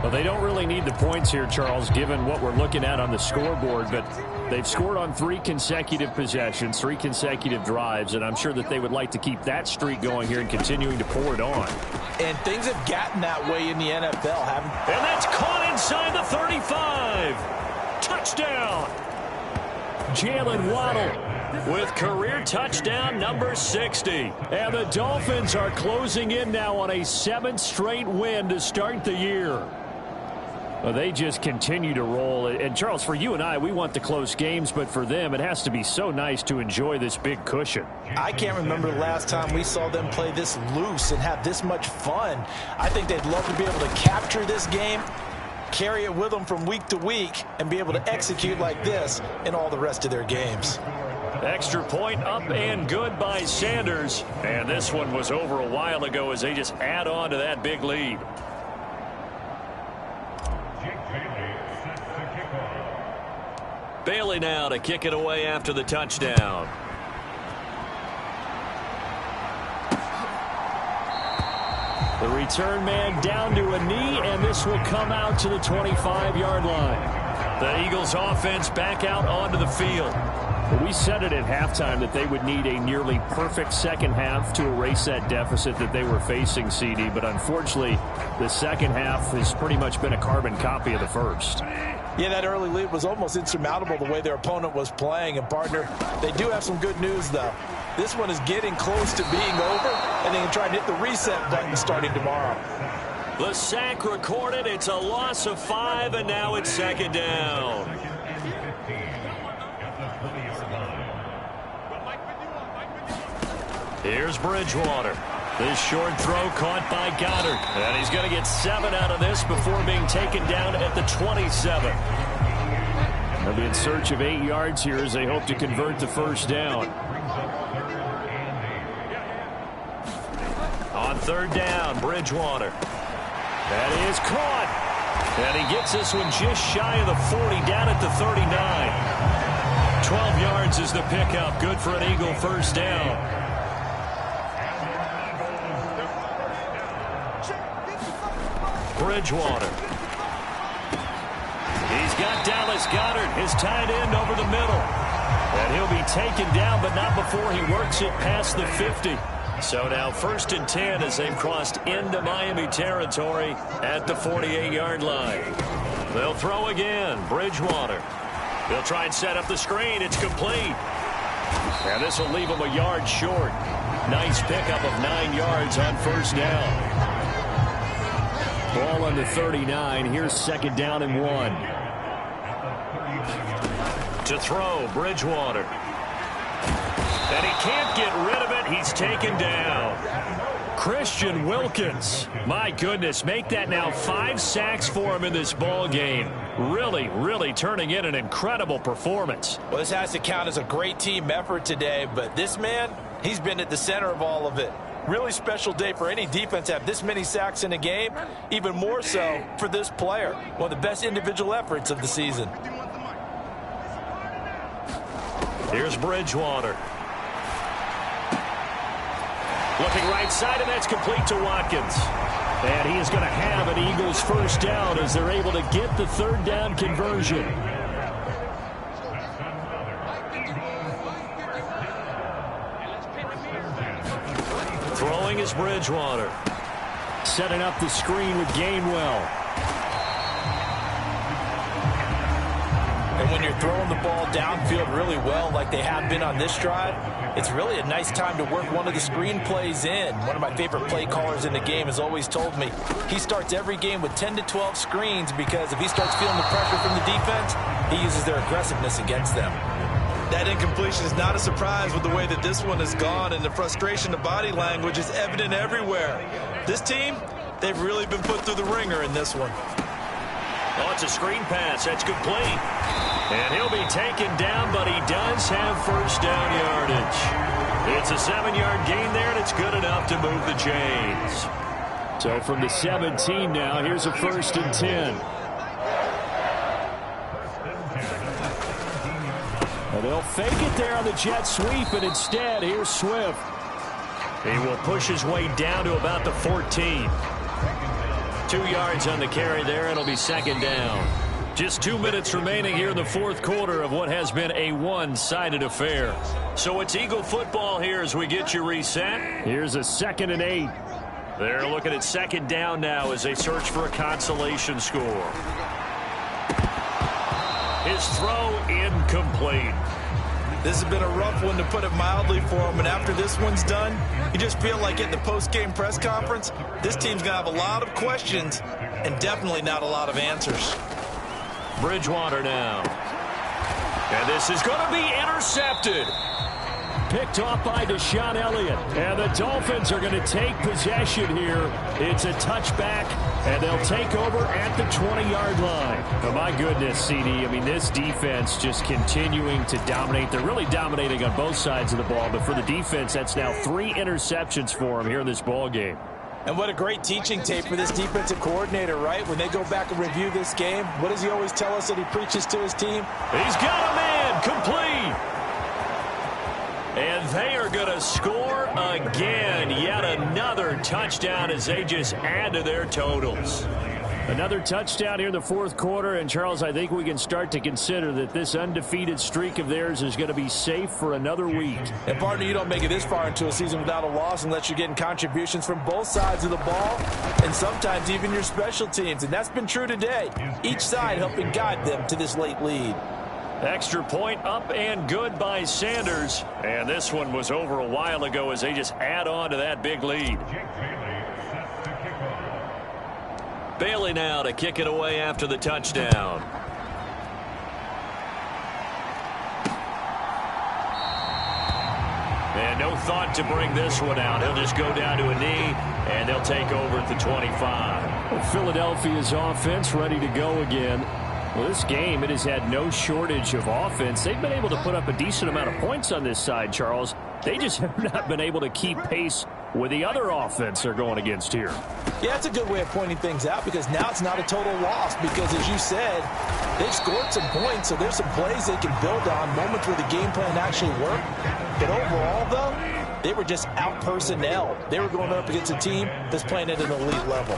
Well, they don't really need the points here, Charles, given what we're looking at on the scoreboard, but they've scored on 3 consecutive possessions, 3 consecutive drives, and I'm sure that they would like to keep that streak going here and continuing to pour it on. And things have gotten that way in the NFL, haven't they? And that's caught inside the 35. Touchdown. Jalen Waddle with career touchdown number 60. And the Dolphins are closing in now on a 7th straight win to start the year. Well, they just continue to roll. And, Charles, for you and I, we want the close games, but for them, it has to be so nice to enjoy this big cushion. I can't remember the last time we saw them play this loose and have this much fun. I think they'd love to be able to capture this game, carry it with them from week to week, and be able to execute like this in all the rest of their games. Extra point up and good by Sanders. And this one was over a while ago as they just add on to that big lead. Bailey now to kick it away after the touchdown. The return man down to a knee, and this will come out to the 25-yard line. The Eagles offense back out onto the field. We said it at halftime that they would need a nearly perfect second half to erase that deficit that they were facing, CD, but unfortunately the second half has pretty much been a carbon copy of the first. Yeah, that early lead was almost insurmountable the way their opponent was playing. And, partner, they do have some good news, though. This one is getting close to being over, and they can try to hit the reset button starting tomorrow. The sack recorded. It's a loss of 5, and now it's 2nd down. Here's Bridgewater. This short throw caught by Goddard. And he's going to get 7 out of this before being taken down at the 27. They'll be in search of 8 yards here as they hope to convert the first down. On 3rd down, Bridgewater. That is caught. And he gets this one just shy of the 40, down at the 39. 12 yards is the pickup. Good for an Eagle first down. Bridgewater. He's got Dallas Goedert, his tight end, over the middle. And he'll be taken down, but not before he works it past the 50. So now 1st and 10 as they've crossed into Miami territory at the 48-yard line. They'll throw again. Bridgewater. They'll try and set up the screen. It's complete. And this will leave him a yard short. Nice pickup of 9 yards on 1st down. Ball on the 39. Here's 2nd down and 1. To throw, Bridgewater. And he can't get rid of it. He's taken down. Christian Wilkins. My goodness, make that now 5 sacks for him in this ball game. Really, really turning in an incredible performance. Well, this has to count as a great team effort today, but this man, he's been at the center of all of it. Really special day for any defense to have this many sacks in a game, even more so for this player. One of the best individual efforts of the season. Here's Bridgewater. Looking right side, and that's complete to Watkins. And he is going to have an Eagles first down as they're able to get the 3rd down conversion. Throwing is Bridgewater. Setting up the screen with Gainwell. And when you're throwing the ball downfield really well like they have been on this drive, it's really a nice time to work one of the screen plays in. One of my favorite play callers in the game has always told me he starts every game with 10 to 12 screens because if he starts feeling the pressure from the defense, he uses their aggressiveness against them. That incompletion is not a surprise with the way that this one has gone, and the frustration of body language is evident everywhere. This team, they've really been put through the ringer in this one. Oh, it's a screen pass. That's complete. And he'll be taken down, but he does have first down yardage. It's a 7-yard gain there, and it's good enough to move the chains. So from the 17 now, here's a 1st and 10. And they'll fake it there on the jet sweep, and instead, here's Swift. He will push his way down to about the 14. 2 yards on the carry there. It'll be 2nd down. Just 2 minutes remaining here in the 4th quarter of what has been a one-sided affair. So it's Eagle football here as we get you reset. Here's a 2nd and 8. They're looking at 2nd down now as they search for a consolation score. His throw incomplete. This has been a rough one, to put it mildly, for him. And after this one's done, you just feel like in the post-game press conference, this team's going to have a lot of questions and definitely not a lot of answers. Bridgewater now. And this is going to be intercepted. Picked off by Deshaun Elliott. And the Dolphins are going to take possession here. It's a touchback, and they'll take over at the 20-yard line. Oh, my goodness, CD. I mean, this defense just continuing to dominate. They're really dominating on both sides of the ball, but for the defense, that's now 3 interceptions for them here in this ball game. And what a great teaching tape for this defensive coordinator, right? When they go back and review this game, what does he always tell us that he preaches to his team? He's got a man complete. And they are going to score again. Yet another touchdown as they just add to their totals. Another touchdown here in the 4th quarter. And, Charles, I think we can start to consider that this undefeated streak of theirs is going to be safe for another week. And, partner, you don't make it this far into a season without a loss unless you're getting contributions from both sides of the ball and sometimes even your special teams. And that's been true today. Each side helping guide them to this late lead. Extra point up and good by Sanders. And this one was over a while ago as they just add on to that big lead. Bailey now to kick it away after the touchdown. And no thought to bring this one out. He'll just go down to a knee, and they'll take over at the 25. Well, Philadelphia's offense ready to go again. Well, this game, it has had no shortage of offense. They've been able to put up a decent amount of points on this side, Charles. They just have not been able to keep pace with the other offense they're going against here. Yeah, that's a good way of pointing things out because now it's not a total loss because, as you said, they've scored some points, so there's some plays they can build on, moments where the game plan actually worked. But overall, though, they were just out-personnel. They were going up against a team that's playing at an elite level.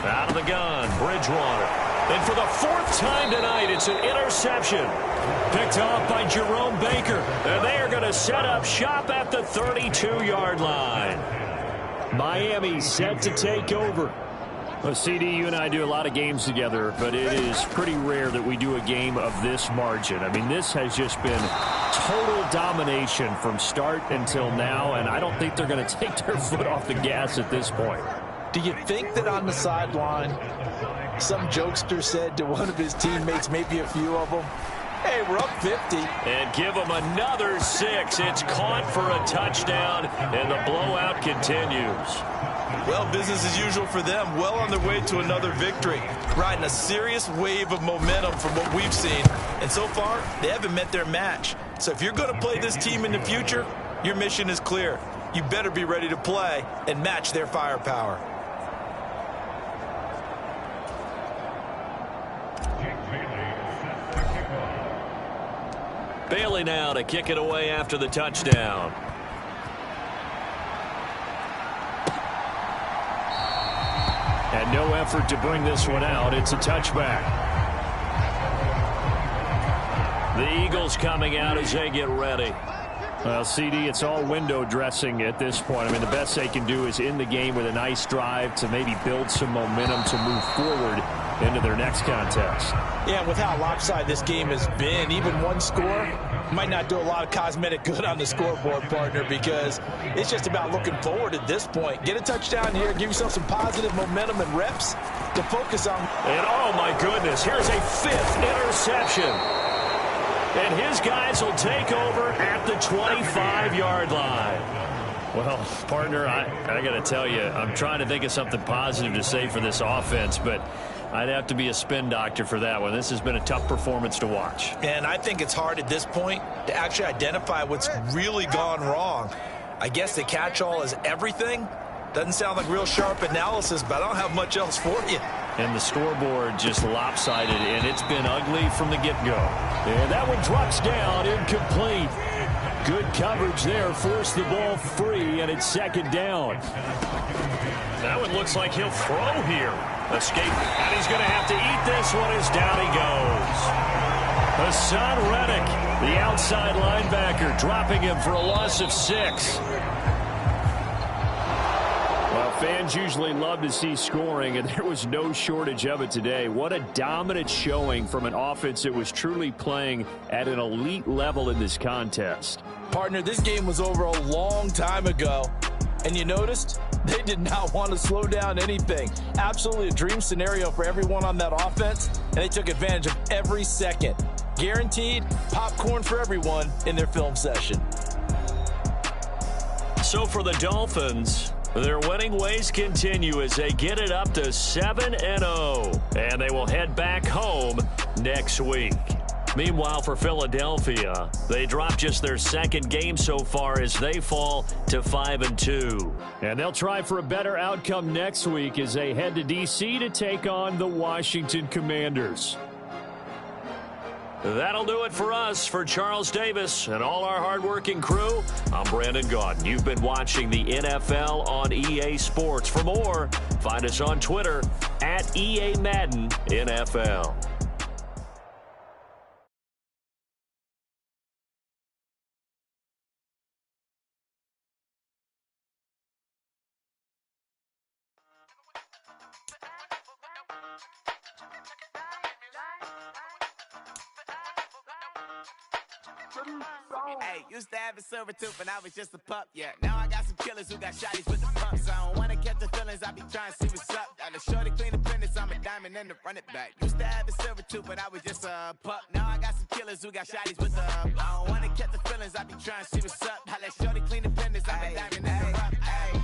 Out of the gun, Bridgewater. And for the 4th time tonight, it's an interception. Picked off by Jerome Baker. And they are going to set up shop at the 32-yard line. Miami set to take over. Well, CD, you and I do a lot of games together, but it is pretty rare that we do a game of this margin. I mean, this has just been total domination from start until now, and I don't think they're going to take their foot off the gas at this point. Do you think that on the sideline, some jokester said to one of his teammates, maybe a few of them, hey, we're up 50. And give them another 6. It's caught for a touchdown, and the blowout continues. Well, business as usual for them. Well on their way to another victory. Riding a serious wave of momentum from what we've seen. And so far, they haven't met their match. So if you're going to play this team in the future, your mission is clear. You better be ready to play and match their firepower. Bailey now to kick it away after the touchdown. And no effort to bring this one out. It's a touchback. The Eagles coming out as they get ready. Well, CD, it's all window dressing at this point. I mean, the best they can do is end the game with a nice drive to maybe build some momentum to move forward into their next contest. Yeah, with how lopsided this game has been, even one score might not do a lot of cosmetic good on the scoreboard, partner, because it's just about looking forward at this point. Get a touchdown here, give yourself some positive momentum and reps to focus on. And oh my goodness, here's a 5th interception. And his guys will take over at the 25-yard line. Well, partner, I got to tell you, I'm trying to think of something positive to say for this offense, but I'd have to be a spin doctor for that one. This has been a tough performance to watch. And I think it's hard at this point to actually identify what's really gone wrong. I guess the catch-all is everything. Doesn't sound like real sharp analysis, but I don't have much else for you. And the scoreboard just lopsided, and it's been ugly from the get-go. And that one drops down, incomplete. Good coverage there, forced the ball free, and it's 2nd down. That one looks like he'll throw here. Escape, and he's going to have to eat this one as down he goes. Hassan Reddick, the outside linebacker, dropping him for a loss of 6. Well, fans usually love to see scoring, and there was no shortage of it today. What a dominant showing from an offense that was truly playing at an elite level in this contest. Partner, this game was over a long time ago, and you noticed they did not want to slow down anything. Absolutely a dream scenario for everyone on that offense, and they took advantage of every second. Guaranteed popcorn for everyone in their film session. So for the Dolphins, their winning ways continue as they get it up to 7-0, and they will head back home next week. Meanwhile, for Philadelphia, they dropped just their 2nd game so far as they fall to 5-2. And they'll try for a better outcome next week as they head to D.C. to take on the Washington Commanders. That'll do it for us. For Charles Davis and all our hardworking crew, I'm Brandon Gaudin. You've been watching the NFL on EA Sports. For more, find us on Twitter at EA Madden NFL. Hey, used to have a silver tooth when I was just a pup, yeah. Now I got some killers who got shotties with the pumps. I don't wanna catch the feelings, I be trying to see what's up. Got a shorty clean the fitness, I'm a diamond and to run it back. Used to have a silver tooth when I was just a pup. Now I got some killers who got shotties with the I don't wanna catch the feelings, I be trying to see what's up. I let shorty clean the fitness, I'm a diamond and to run it.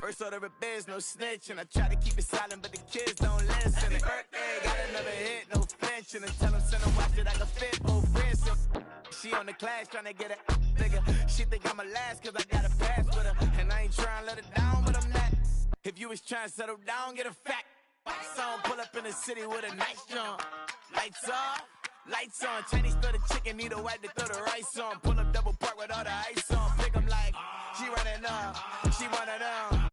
First order of biz, no snitch, and I try to keep it silent, but the kids don't listen. Birthday, got another hit, no flinch, and I tell them send them watch it, I can fit both wrists. She on the class trying to get it bigger. She think I'm a last cause I got a pass with her. And I ain't trying to let it down, but I'm not. If you was trying to settle down, get a fact. Song pull up in the city with a nice jump. Lights off, lights on. Chinese throw the chicken, need a wipe to throw the rice on. Pull up double park with all the ice on. Pick 'em like, she running up, she one of them.